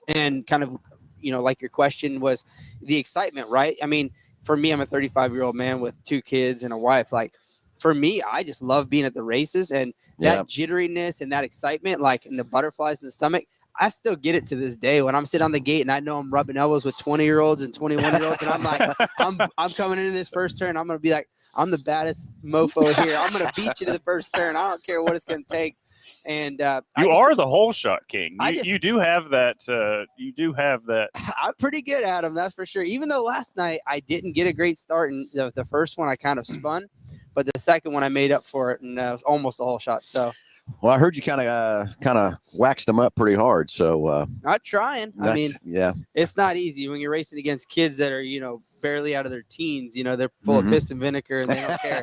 And kind of, like your question was the excitement, right? I mean, for me, I'm a 35-year-old man with 2 kids and a wife. Like, for me, I just love being at the races, and that jitteriness and that excitement, like in the butterflies in the stomach, I still get it to this day when I'm sitting on the gate and I know I'm rubbing elbows with 20-year-olds and 21-year-olds, and I'm like, I'm coming into this first turn. I'm gonna be like, I'm the baddest mofo here. I'm gonna beat you to the first turn. I don't care what it's gonna take. And You are the whole shot king. I You, just- you do have that. You do have that. I'm pretty good at them, that's for sure. Even though last night I didn't get a great start, and the first one I kind of spun, but the second one I made up for it, and it was almost a whole shot. So Well, I heard you kind of waxed them up pretty hard. So I'm trying. I mean, yeah, it's not easy when you're racing against kids that are, barely out of their teens. They're full of piss and vinegar, and they don't care.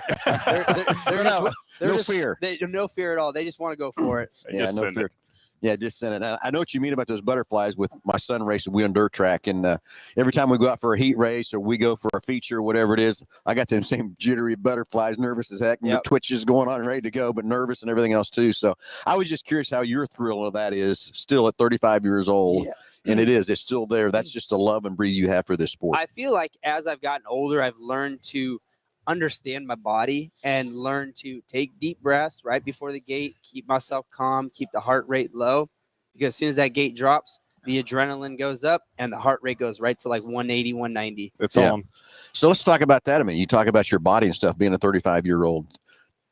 They're no just, fear. They no fear at all. They just want to go for it. They Yeah, just no send fear. it. Yeah, just send it. I know what you mean about those butterflies. With my son racing, we on dirt track, and every time we go out for a heat race or we go for a feature, whatever it is, I got them same jittery butterflies, nervous as heck, and Yep. the twitches going on, ready to go, but nervous and everything else too. So I was just curious how your thrill of that is still at 35 years old, Yeah. and it's still there. That's just a love and breathe you have for this sport. I feel like as I've gotten older, I've learned to understand my body and learn to take deep breaths right before the gate, keep myself calm, keep the heart rate low, because as soon as that gate drops, the adrenaline goes up and the heart rate goes right to like 180, 190. It's Yeah. on. So let's talk about that a minute. You talk about your body and stuff, being a 35-year-old.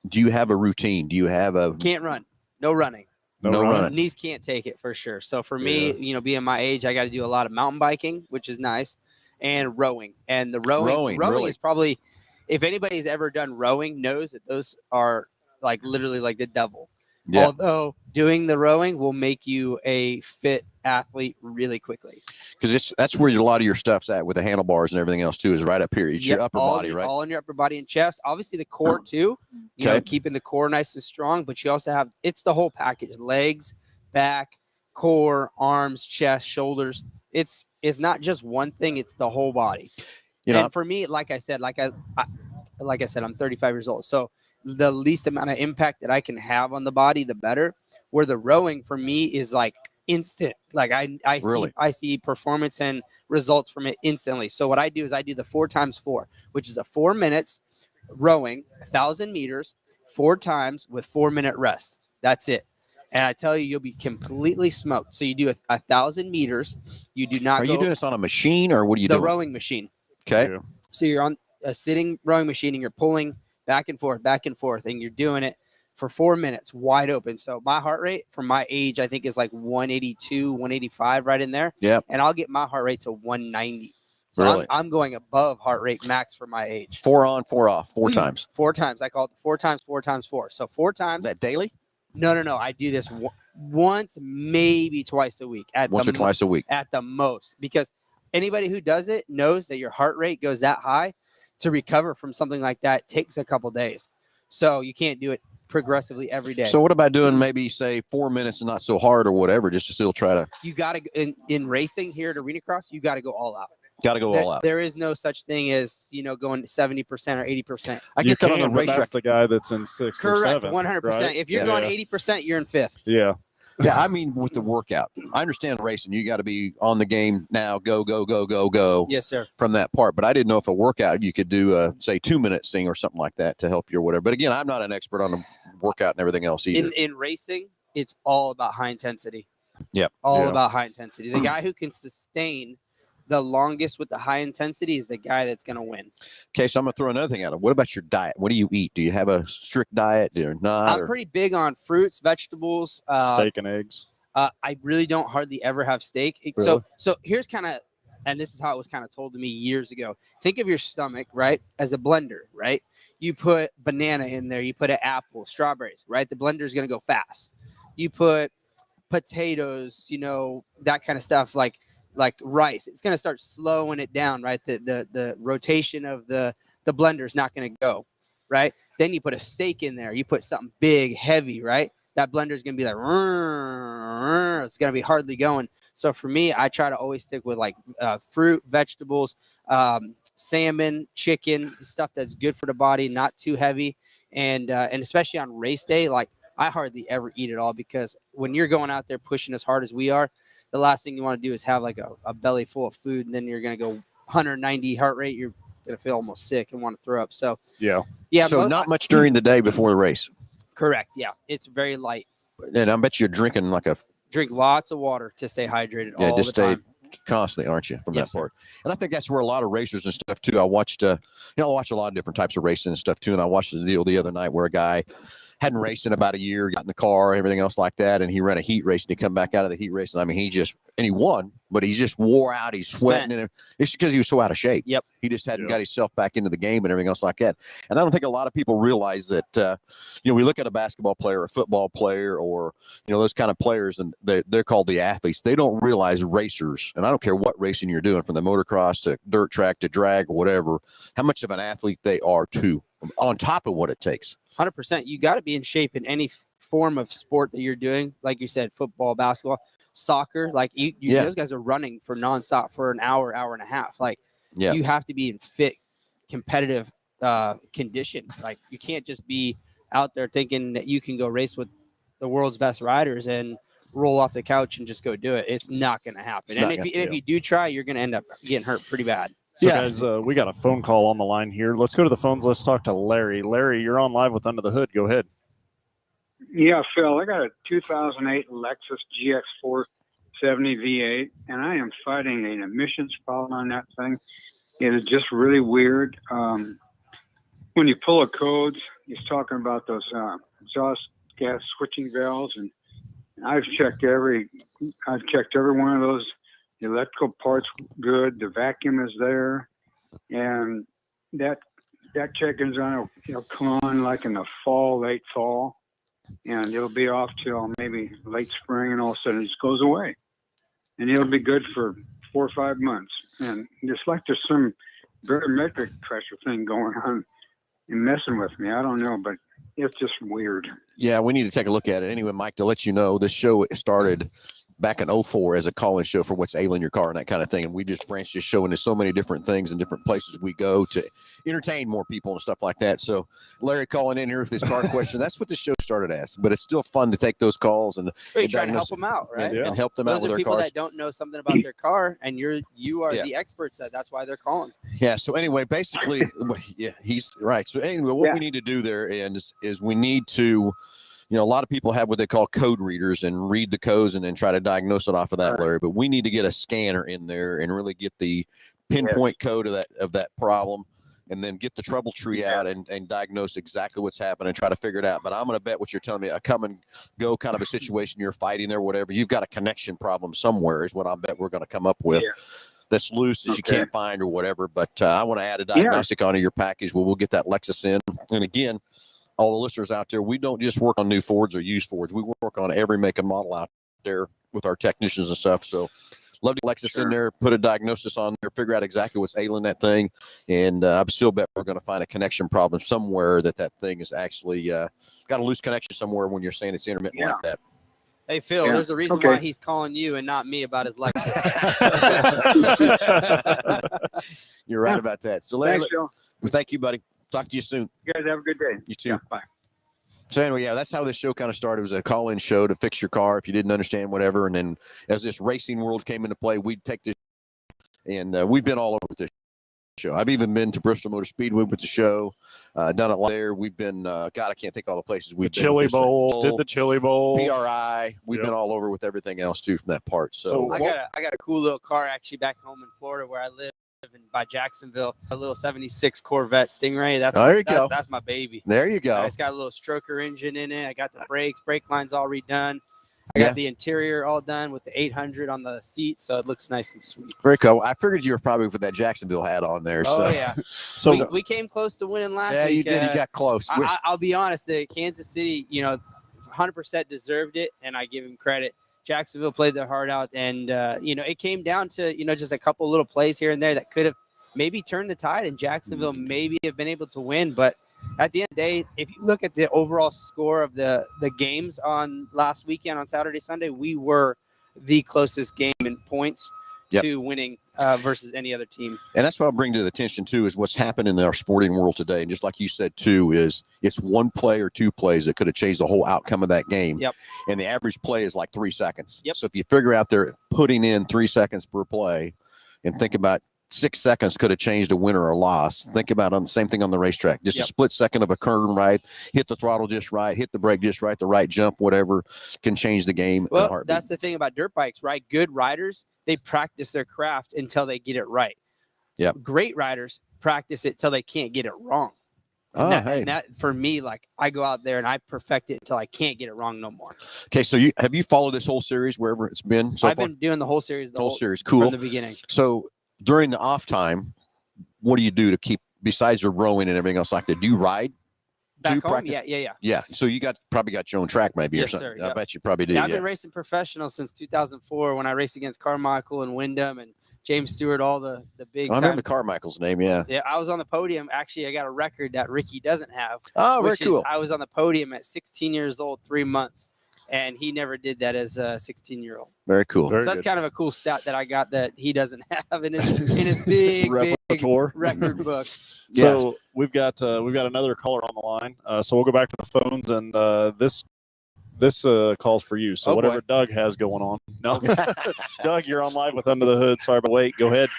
Do you have a routine? Do you have a Can't run. No running. no running? Knees can't take it for sure. So for me, being my age, I got to do a lot of mountain biking, which is nice, and rowing. And the rowing really? is probably, if anybody's ever done rowing, knows that those are like literally like the devil. Yeah. Although doing the rowing will make you a fit athlete really quickly. Because that's where a lot of your stuff's at with the handlebars and everything else too, is right up here. It's your Yep, upper all body, right? All in your upper body and chest. Obviously the core too, you know, Okay. keeping the core nice and strong, but you also have, it's the whole package: legs, back, core, arms, chest, shoulders. It's not just one thing, it's the whole body. And for me, like I said, I'm 35 years old. So the least amount of impact that I can have on the body, the better. Where the rowing for me is like instant. Like I see performance and results from it instantly. So what I do is I do the 4x4, which is a 4 minutes rowing, 1,000 meters, 4 times with 4-minute rest. That's it. And I tell you, you'll be completely smoked. So you do 1,000 meters. You do not. Are you doing this on a machine or what are you the doing? rowing machine? Okay. Yeah. So you're on a sitting rowing machine and you're pulling back and forth, and you're doing it for 4 minutes, wide open. So my heart rate for my age, I think, is like 182, 185, right in there. Yeah. And I'll get my heart rate to 190. So Really? I'm going above heart rate max for my age. 4 on, 4 off, 4 times. 4 times. I call it 4 times, 4 times 4. So 4 times. That daily? No. I do this once, maybe twice a week. Once or twice a week. At the most. Because anybody who does it knows that your heart rate goes that high. To recover from something like that takes a couple days. So you can't do it progressively every day. So what about doing maybe, say, 4 minutes and not so hard or whatever, just to still try to. You got to, in racing here at Arena Cross, you got to go all out. Got to go all out. There is no such thing as, going 70% or 80%. I get that on the but racetrack. That's the guy that's in 6th Correct, or 7th. 100%. Right? If you're going 80%, you're in 5th. Yeah. Yeah, I mean, with the workout, I understand racing. You got to be on the game now. Go. Yes, sir. From that part, but I didn't know if a workout you could do, say, 2 minute thing or something like that to help you or whatever. But again, I'm not an expert on the workout and everything else either. In racing, it's all about high intensity. Yep. All about high intensity. The guy who can sustain the longest with the high intensity is the guy that's going to win. Okay, so I'm going to throw another thing at it. What about your diet? What do you eat? Do you have a strict diet or not? I'm pretty big on fruits, vegetables, steak and eggs. I really don't hardly ever have steak. Really? So here's kind of, and this is how it was kind of told to me years ago. Think of your stomach, right, as a blender, right? You put banana in there, you put an apple, strawberries, right? The blender is going to go fast. You put potatoes, that kind of stuff, like rice. It's going to start slowing it down, right? The rotation of the blender is not going to go, right? Then you put a steak in there. You put something big, heavy, right? That blender is going to be like, it's going to be hardly going. So for me, I try to always stick with like fruit, vegetables, salmon, chicken, stuff that's good for the body, not too heavy. And especially on race day, like I hardly ever eat it all, because when you're going out there pushing as hard as we are, the last thing you want to do is have like a belly full of food, and then you're going to go 190 heart rate. You're going to feel almost sick and want to throw up. So yeah. So not much during the day before the race. Correct. Yeah. It's very light. And I bet you're drinking drink lots of water to stay hydrated all just the time. Constantly, aren't you, from Yes, that part? And I think that's where a lot of racers and stuff too. I watched, I watch a lot of different types of racing and stuff too. And I watched the deal the other night where a guy hadn't raced in about a year, got in the car, everything else like that, and he ran a heat race and he come back out of the heat race. And I mean, he won, but he just wore out. He's sweating, and it's because he was so out of shape. Yep. He just hadn't got himself back into the game and everything else like that. And I don't think a lot of people realize that, we look at a basketball player, a football player, or, those kind of players, and they're called the athletes. They don't realize racers, and I don't care what racing you're doing, from the motocross to dirt track to drag or whatever, how much of an athlete they are too, on top of what it takes. 100%. You got to be in shape in any form of sport that you're doing. Like you said, football, basketball, soccer. Like those guys are running for nonstop for an hour, hour and a half. Like you have to be in fit, competitive condition. Like you can't just be out there thinking that you can go race with the world's best riders and roll off the couch and just go do it. It's not going to happen. And if you do try, you're going to end up getting hurt pretty bad. So guys, we got a phone call on the line here. Let's go to the phones. Let's talk to Larry. Larry, you're on live with Under the Hood. Go ahead. Yeah, Phil, I got a 2008 Lexus GX470 V8, and I am fighting an emissions problem on that thing. It is just really weird. When you pull a codes, he's talking about those exhaust gas switching valves, and I've checked every one of those. The electrical part's good. The vacuum is there, and that check-in's on. It'll come on like in the late fall, and it'll be off till maybe late spring, and all of a sudden it just goes away, and it'll be good for 4 or 5 months. And just like there's some barometric pressure thing going on and messing with me. I don't know, but it's just weird. Yeah, we need to take a look at it. Anyway, Mike, to let you know, this show started back in 2004 as a call-in show for what's ailing your car and that kind of thing. And we just branched this show into so many different things and different places we go to entertain more people and stuff like that. So Larry calling in here with his car question, that's what the show started as. But it's still fun to take those calls and you're trying to help them out, right? And help them out with their cars. Those are people that don't know something about their car, and you are the experts. That's why they're calling. Yeah. So anyway, basically, he's right. So anyway, what we need to do there is we need to, a lot of people have what they call code readers and read the codes and then try to diagnose it off of that, Larry. But we need to get a scanner in there and really get the pinpoint code of that problem and then get the trouble tree out and diagnose exactly what's happening and try to figure it out. But I'm going to bet what you're telling me, a come and go kind of a situation, you're fighting there, whatever, you've got a connection problem somewhere is what I bet we're going to come up with. That's loose that you can't find or whatever. But I want to add a diagnostic onto your package where we'll get that Lexus in. And again, all the listeners out there, we don't just work on new Fords or used Fords. We work on every make and model out there with our technicians and stuff. So love to get Lexus in there, put a diagnosis on there, figure out exactly what's ailing that thing. And I still bet we're going to find a connection problem somewhere that thing is actually got a loose connection somewhere when you're saying it's intermittent like that. Hey, Phil, there's a reason why he's calling you and not me about his Lexus. You're right about that. So, Larry, Thanks, Phil. well, thank you, buddy. Talk to you soon. You guys have a good day. You too. Yeah, bye. So anyway, that's how this show kind of started. It was a call-in show to fix your car if you didn't understand whatever. And then as this racing world came into play, we'd take this, and we've been all over this show. I've even been to Bristol Motor Speedway with the show, done it there. We've been, God, I can't think all the places we've been. Chili Bowl, did the Chili Bowl. PRI. We've been all over with everything else too from that part. So I got a cool little car actually back home in Florida where I live. By Jacksonville, a little 76 Corvette Stingray. That's my baby. There you go. It's got a little stroker engine in it. I got the brake lines all redone. I got the interior all done with the 800 on the seat, so it looks nice and sweet. Very cool. I figured you were probably with that Jacksonville hat on there. Oh, yeah. So we came close to winning last week. Yeah, you did. You got close. I'll be honest. The Kansas City, 100% deserved it, and I give him credit. Jacksonville played their heart out, and it came down to just a couple little plays here and there that could have maybe turned the tide, and Jacksonville maybe have been able to win. But at the end of the day, if you look at the overall score of the games on last weekend on Saturday, Sunday, we were the closest game in points to winning versus any other team. And that's what I'll bring to the attention too, is what's happened in our sporting world today. And just like you said too, is it's one play or two plays that could have changed the whole outcome of that game. And the average play is like 3 seconds. So if you figure out they're putting in 3 seconds per play and think about 6 seconds could have changed a win or a loss. Think about the same thing on the racetrack. Just a split second of a turn right, hit the throttle just right, hit the brake just right, the right jump, whatever can change the game. Well, that's the thing about dirt bikes, right? Good riders, they practice their craft until they get it right. Great riders practice it till they can't get it wrong. And that for me, like I go out there and I perfect it until I can't get it wrong no more. Okay, so have you followed this whole series wherever it's been so I've been doing the whole series. The whole series, cool. From the beginning. So during the off time, what do you do to keep, besides your rowing and everything else like that? Do you ride? Back home? Yeah. So you probably got your own track maybe or something. Sir, I bet you probably do. Yeah, I've been racing professional since 2004 when I raced against Carmichael and Wyndham and James Stewart, all the big. I remember Carmichael's name. Yeah, I was on the podium. Actually, I got a record that Ricky doesn't have. Oh, very cool. I was on the podium at 16 years old, 3 months. And he never did that as a 16-year-old. Very cool. So that's kind of a cool stat that I got that he doesn't have in his big record book. So we've got another caller on the line. So we'll go back to the phones, and this calls for you. So whatever Doug has going on. No, Doug, you're on live with Under the Hood. Sorry about wait. Go ahead.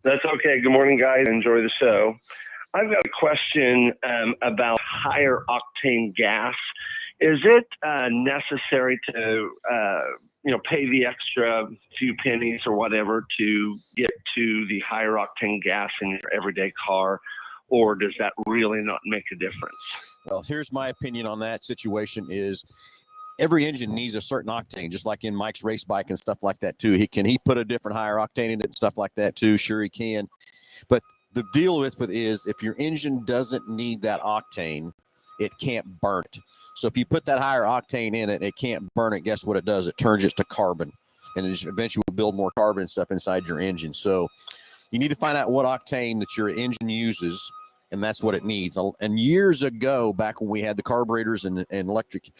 That's okay. Good morning, guys. Enjoy the show. I've got a question about higher octane gas. Is it necessary to, pay the extra few pennies or whatever to get to the higher octane gas in your everyday car, or does that really not make a difference? Well, here's my opinion on that situation is every engine needs a certain octane, just like in Mike's race bike and stuff like that too. Can he put a different higher octane in it and stuff like that too? Sure he can. But the deal with it is if your engine doesn't need that octane, it can't burn it. So if you put that higher octane in it, it can't burn it. Guess what it does? It turns it to carbon, and it eventually will build more carbon and stuff inside your engine. So you need to find out what octane that your engine uses, and that's what it needs. And years ago, back when we had the carburetors and electric,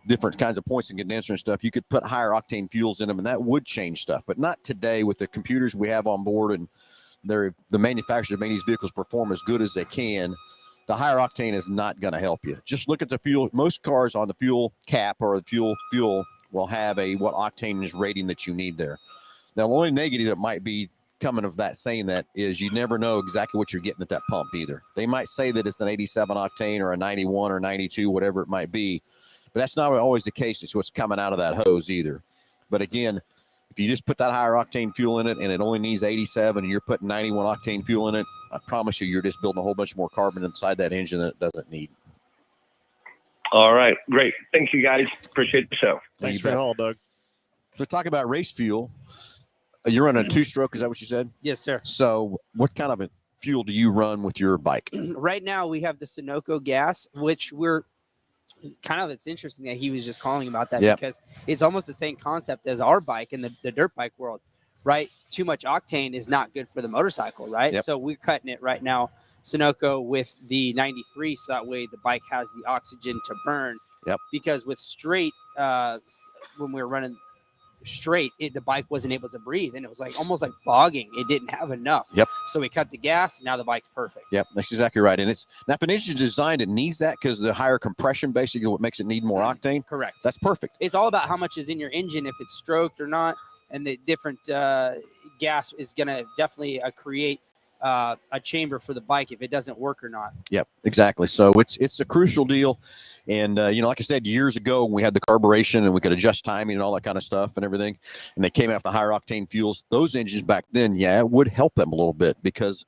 different kinds of points and condenser and stuff, you could put higher octane fuels in them, and that would change stuff. But not today with the computers we have on board, and the manufacturers make these vehicles perform as good as they can. The higher octane is not going to help you. Just look at the fuel. Most cars on the fuel cap or the fuel will have what octane is rating that you need there. Now, the only negative that might be coming of that saying that is you never know exactly what you're getting at that pump either. They might say that it's an 87 octane or a 91 or 92, whatever it might be, but that's not always the case. It's what's coming out of that hose either. But again, if you just put that higher octane fuel in it and it only needs 87 and you're putting 91 octane fuel in it, I promise you, you're just building a whole bunch more carbon inside that engine that it doesn't need. All right, great. Thank you, guys. Appreciate the show. Thanks for your call, Doug. So talking about race fuel, you're running a 2-stroke. Is that what you said? Yes, sir. So what kind of a fuel do you run with your bike? Right now we have the Sunoco gas, which we're kind of, it's interesting that he was just calling about that because it's almost the same concept as our bike in the dirt bike world, right? Too much octane is not good for the motorcycle, right? Yep. So we're cutting it right now, Sunoco with the 93, so that way the bike has the oxygen to burn. Yep. Because with straight, when we were running straight, the bike wasn't able to breathe, and it was like almost like bogging. It didn't have enough. Yep. So we cut the gas. Now the bike's perfect. Yep, that's exactly right. And it's now if an engine's designed, it needs that because the higher compression basically what makes it need more octane. Correct. That's perfect. It's all about how much is in your engine, if it's stroked or not, and the different gas is going to definitely create a chamber for the bike if it doesn't work or not. Yep, exactly. So it's a crucial deal. And, like I said, years ago when we had the carburation and we could adjust timing and all that kind of stuff and everything, and they came out the higher octane fuels, those engines back then, it would help them a little bit because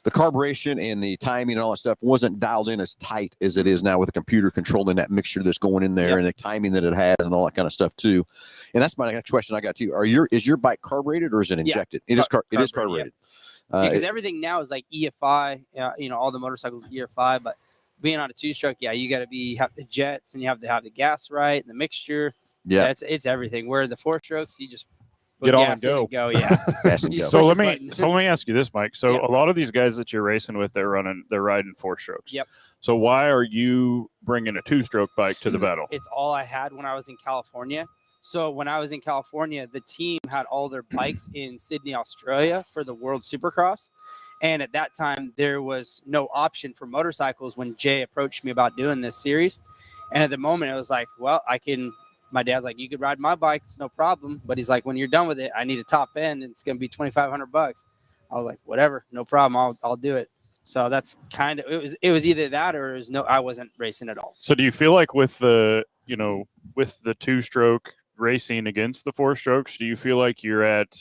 the carburation and the timing and all that stuff wasn't dialed in as tight as it is now with the computer controlling that mixture that's going in there and the timing that it has and all that kind of stuff too. And that's my next question I got to you. Is your bike carbureted or is it injected? It is carbureted. Because everything now is like EFI, all the motorcycles EFI, but being on a 2-stroke, you got to have the jets and you have to have the gas right and the mixture. Yeah, it's everything. Where the 4-strokes, you just get on and go. Yeah. So let me ask you this, Mike. So a lot of these guys that you're racing with, they're riding 4-strokes. Yep. So why are you bringing a 2-stroke bike to the battle? It's all I had when I was in California. So when I was in California, the team had all their bikes in Sydney, Australia for the World Supercross. And at that time, there was no option for motorcycles when Jay approached me about doing this series. And at the moment, it was like, well, my dad's like, you could ride my bike. It's no problem. But he's like, when you're done with it, I need a top end. And it's going to be $2,500. I was like, whatever, no problem. I'll do it. So that's kind of, it was either that or I wasn't racing at all. So do you feel like with the 2-stroke racing against the 4-strokes, do you feel like you're at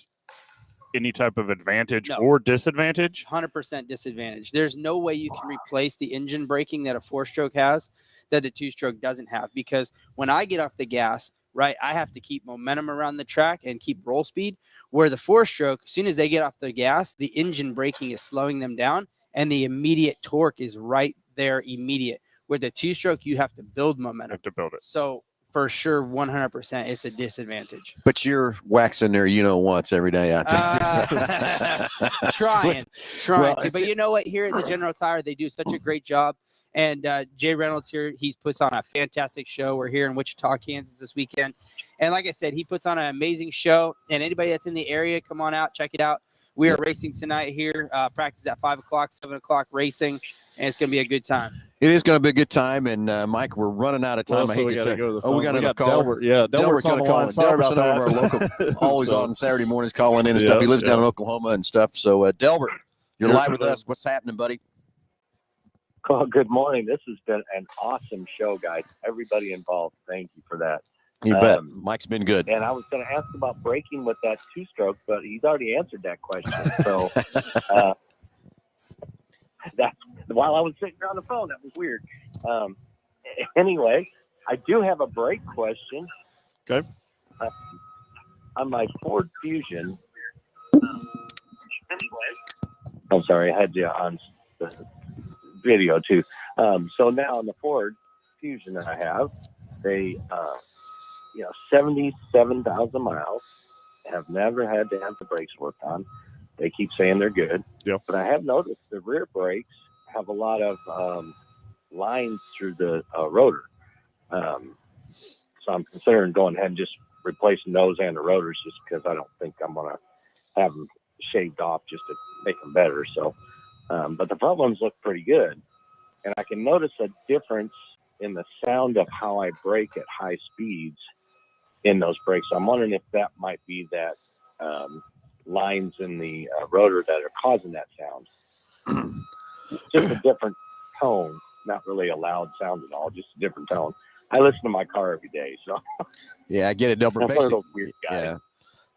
any type of advantage or disadvantage? 100% disadvantage. There's no way you can replace the engine braking that a 4-stroke has that the 2-stroke doesn't have, because when I get off the gas, right, I have to keep momentum around the track and keep roll speed, where the 4-stroke, as soon as they get off the gas, the engine braking is slowing them down and the immediate torque is right there immediate. With the 2-stroke, you have to build momentum. You have to build it. So for sure, 100%, it's a disadvantage. But you're waxing there, once every day out there. Trying to. But you know what? Here at the General Tire, they do such a great job. And Jay Reynolds here, he puts on a fantastic show. We're here in Wichita, Kansas this weekend. And like I said, he puts on an amazing show. And anybody that's in the area, come on out, check it out. We are racing tonight here. Practice at 5 o'clock, 7 o'clock racing. And it's going to be a good time. It is going to be a good time. And Mike, we're running out of time. I hate to tell you. We got a call. Delbert. Yeah, Delbert's on the line. Sorry about that. Our local, always on Saturday mornings calling in and stuff. He lives down in Oklahoma and stuff. So, Delbert, you're live with us. What's happening, buddy? Oh, good morning. This has been an awesome show, guys. Everybody involved, thank you for that. You bet. Mike's been good. And I was going to ask about braking with that 2-stroke, but he's already answered that question. So that's while I was sitting on the phone, that was weird. Anyway, I do have a brake question. Okay. On my Ford Fusion. I'm sorry, I had you on the video too. So now on the Ford Fusion that I have, they 77,000 miles, have never had to have the brakes worked on. They keep saying they're good. Yep. But I have noticed the rear brakes have a lot of lines through the rotor. So I'm considering going ahead and just replacing those and the rotors, just because I don't think I'm going to have them shaved off just to make them better. So, but the front ones look pretty good. And I can notice a difference in the sound of how I brake at high speeds in those brakes. So I'm wondering if that might be that lines in the rotor that are causing that sound. Just a different tone, not really a loud sound at all, just a different tone. I listen to my car every day, so yeah, I get it, Delbert. Weird guys. Yeah.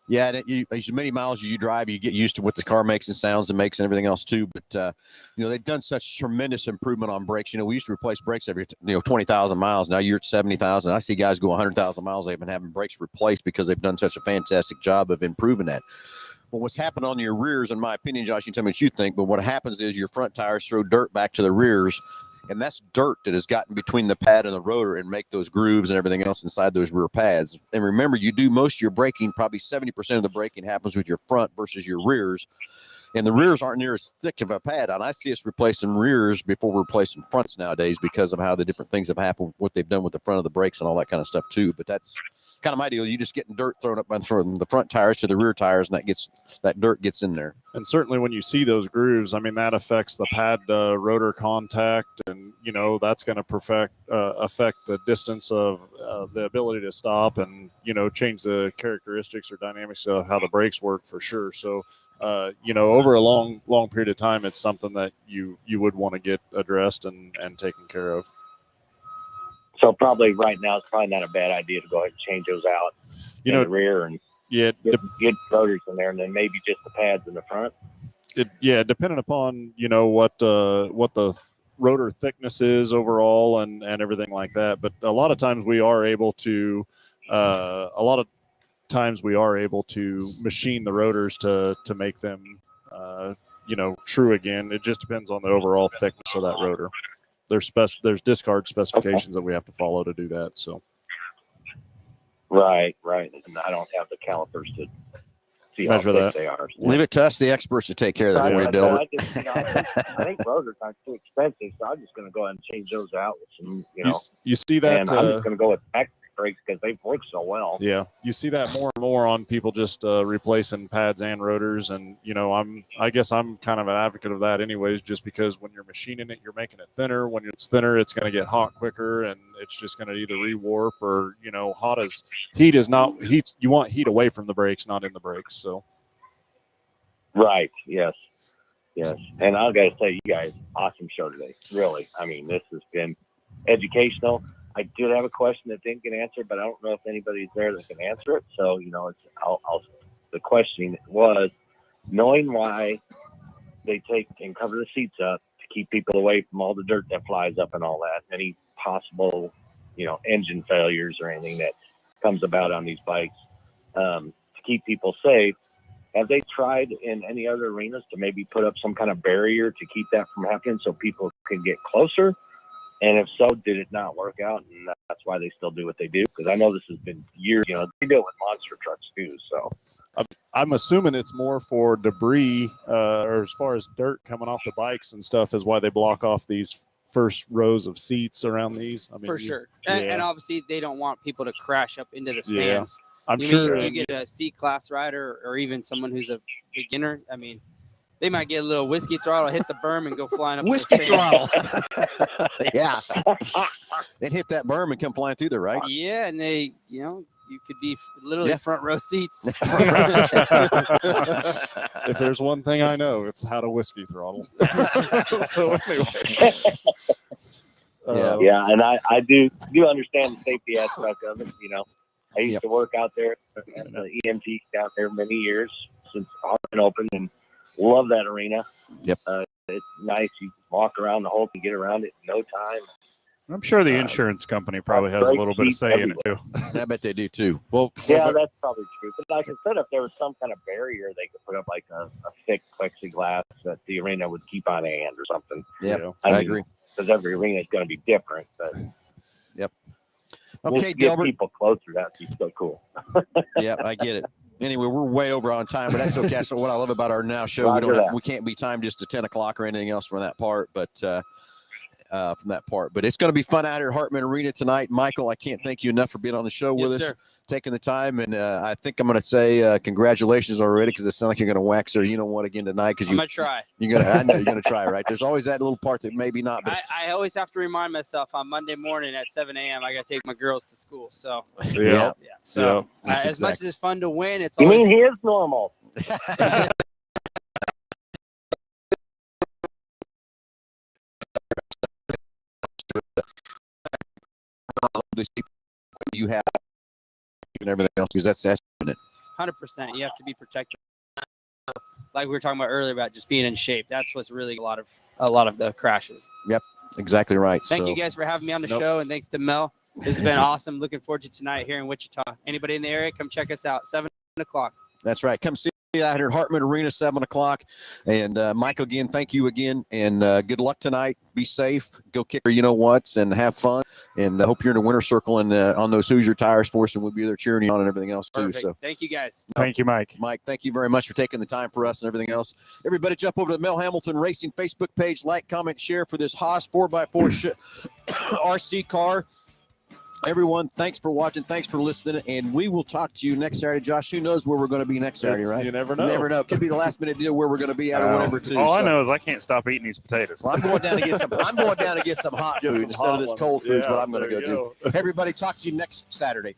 Yeah, and as many miles as you drive, you get used to what the car makes and sounds and makes and everything else too. But they've done such tremendous improvement on brakes. We used to replace brakes every 20,000 miles. Now you're at 70,000. I see guys go 100,000 miles. They've been having brakes replaced because they've done such a fantastic job of improving that. Well, what's happened on your rears, in my opinion, Josh, you tell me what you think, but what happens is your front tires throw dirt back to the rears, and that's dirt that has gotten between the pad and the rotor and make those grooves and everything else inside those rear pads. And remember, you do most of your braking, probably 70% of the braking happens with your front versus your rears. And the rears aren't near as thick of a pad. And I see us replacing rears before we're replacing fronts nowadays because of how the different things have happened, what they've done with the front of the brakes and all that kind of stuff too. But that's kind of my deal. You just getting dirt thrown up from the front tires to the rear tires, and that dirt gets in there. And certainly when you see those grooves, I mean, that affects the pad rotor contact, and that's going to affect the distance of the ability to stop, and change the characteristics or dynamics of how the brakes work for sure. So over a long period of time, it's something that you would want to get addressed and taken care of. So probably right now, it's probably not a bad idea to go ahead and change those out in the rear and get rotors in there, and then maybe just the pads in the front. Depending upon what the rotor thickness is overall and everything like that. But a lot of times we are able to machine the rotors to make them true again. It just depends on the overall thickness of that rotor. There's discard specifications that we have to follow to do that. So right, and I don't have the calipers to see how thick they are. So. Leave it to us, the experts, to take care of that for you, Delbert. I think rotors aren't too expensive, so I'm just going to go ahead and change those out with some, You see that? And I'm just going to go with factory brakes because they work so well. Yeah, you see that more and more on people just replacing pads and rotors, and I guess I'm kind of an advocate of that, anyways, just because when you're machining it, you're making it thinner. When it's thinner, it's going to get hot quicker, and it's just going to either rewarp or heat is not heat. You want heat away from the brakes, not in the brakes. So, right, yes, and I got to say, you guys, awesome show today. Really, I mean, this has been educational. I did have a question that didn't get answered, but I don't know if anybody's there that can answer it. So, the question was knowing why they take and cover the seats up to keep people away from all the dirt that flies up and all that, any possible, engine failures or anything that comes about on these bikes, to keep people safe. Have they tried in any other arenas to maybe put up some kind of barrier to keep that from happening so people can get closer? And if so, did it not work out? And that's why they still do what they do? Because I know this has been years. They do it with monster trucks too. So I'm assuming it's more for debris or as far as dirt coming off the bikes and stuff is why they block off these first rows of seats around these. I mean, for sure. And obviously they don't want people to crash up into the stands. Yeah. I'm sure you get a C-class rider or even someone who's a beginner. I mean, they might get a little whiskey throttle, hit the berm, and go flying up. Whiskey throttle. Yeah. They'd hit that berm and come flying through there, right? Yeah, and they, you could be literally front row seats. If there's one thing I know, it's how to whiskey throttle. So anyway. Yeah, and I do understand the safety aspect of it. I used to work out there at the EMT out there many years since Hartman opened, and love that arena. Yep. It's nice. You walk around the whole, you get around it in no time. I'm sure the insurance company probably has a little bit of say in it too. I bet they do too. Well, yeah, that's probably true. But like I said, if there was some kind of barrier, they could put up like a thick plexiglass that the arena would keep on hand or something. Yeah, I agree. Because every arena is going to be different. But yep. Okay, get Delbert. People closer. That'd be so cool. Yeah, I get it. Anyway, we're way over on time, but that's okay. So what I love about our now show, we can't be timed just to 10 o'clock or anything else from that part, but but it's going to be fun out here at Hartman Arena tonight. Michael, I can't thank you enough for being on the show with us, sir. Taking the time, and I think I'm going to say congratulations already because it sounds like you're going to wax her. You know what again tonight? Because I'm going to try. I know you're going to try, right? There's always that little part that maybe not. But I always have to remind myself on Monday morning at 7 a.m. I got to take my girls to school. So yeah. So as much as it's fun to win, it's you always. mean he is normal. You have and everything else because that's it. 100%. You have to be protected. Like we were talking about earlier about just being in shape. That's what's really a lot of the crashes. Yep, exactly right. Thank you guys for having me on the show, and thanks to Mel. This has been awesome. Looking forward to tonight here in Wichita. Anybody in the area, come check us out. 7 o'clock. That's right. Come see me out here at Hartman Arena, 7 o'clock. And Michael, again, thank you again, and good luck tonight. Be safe. Go kick your you-know-whats and have fun. And I hope you're in the winner circle and on those Hoosier tires for us, and we'll be there cheering you on and everything else, too. Perfect. So Thank you, guys. Thank you, Mike. Mike, thank you very much for taking the time for us and everything else. Everybody jump over to the Mel Hambelton Racing Facebook page, like, comment, share for this Haas 4x4 RC car. Everyone, thanks for watching. Thanks for listening. And we will talk to you next Saturday. Josh, who knows where we're going to be next Saturday, right? You never know. You never know. Could be the last minute deal where we're going to be out or whatever, too. All I know is I can't stop eating these potatoes. Well, I'm going down to get some. I'm going down to get some hot food instead of this cold food. Is what I'm going to go do. Everybody, talk to you next Saturday.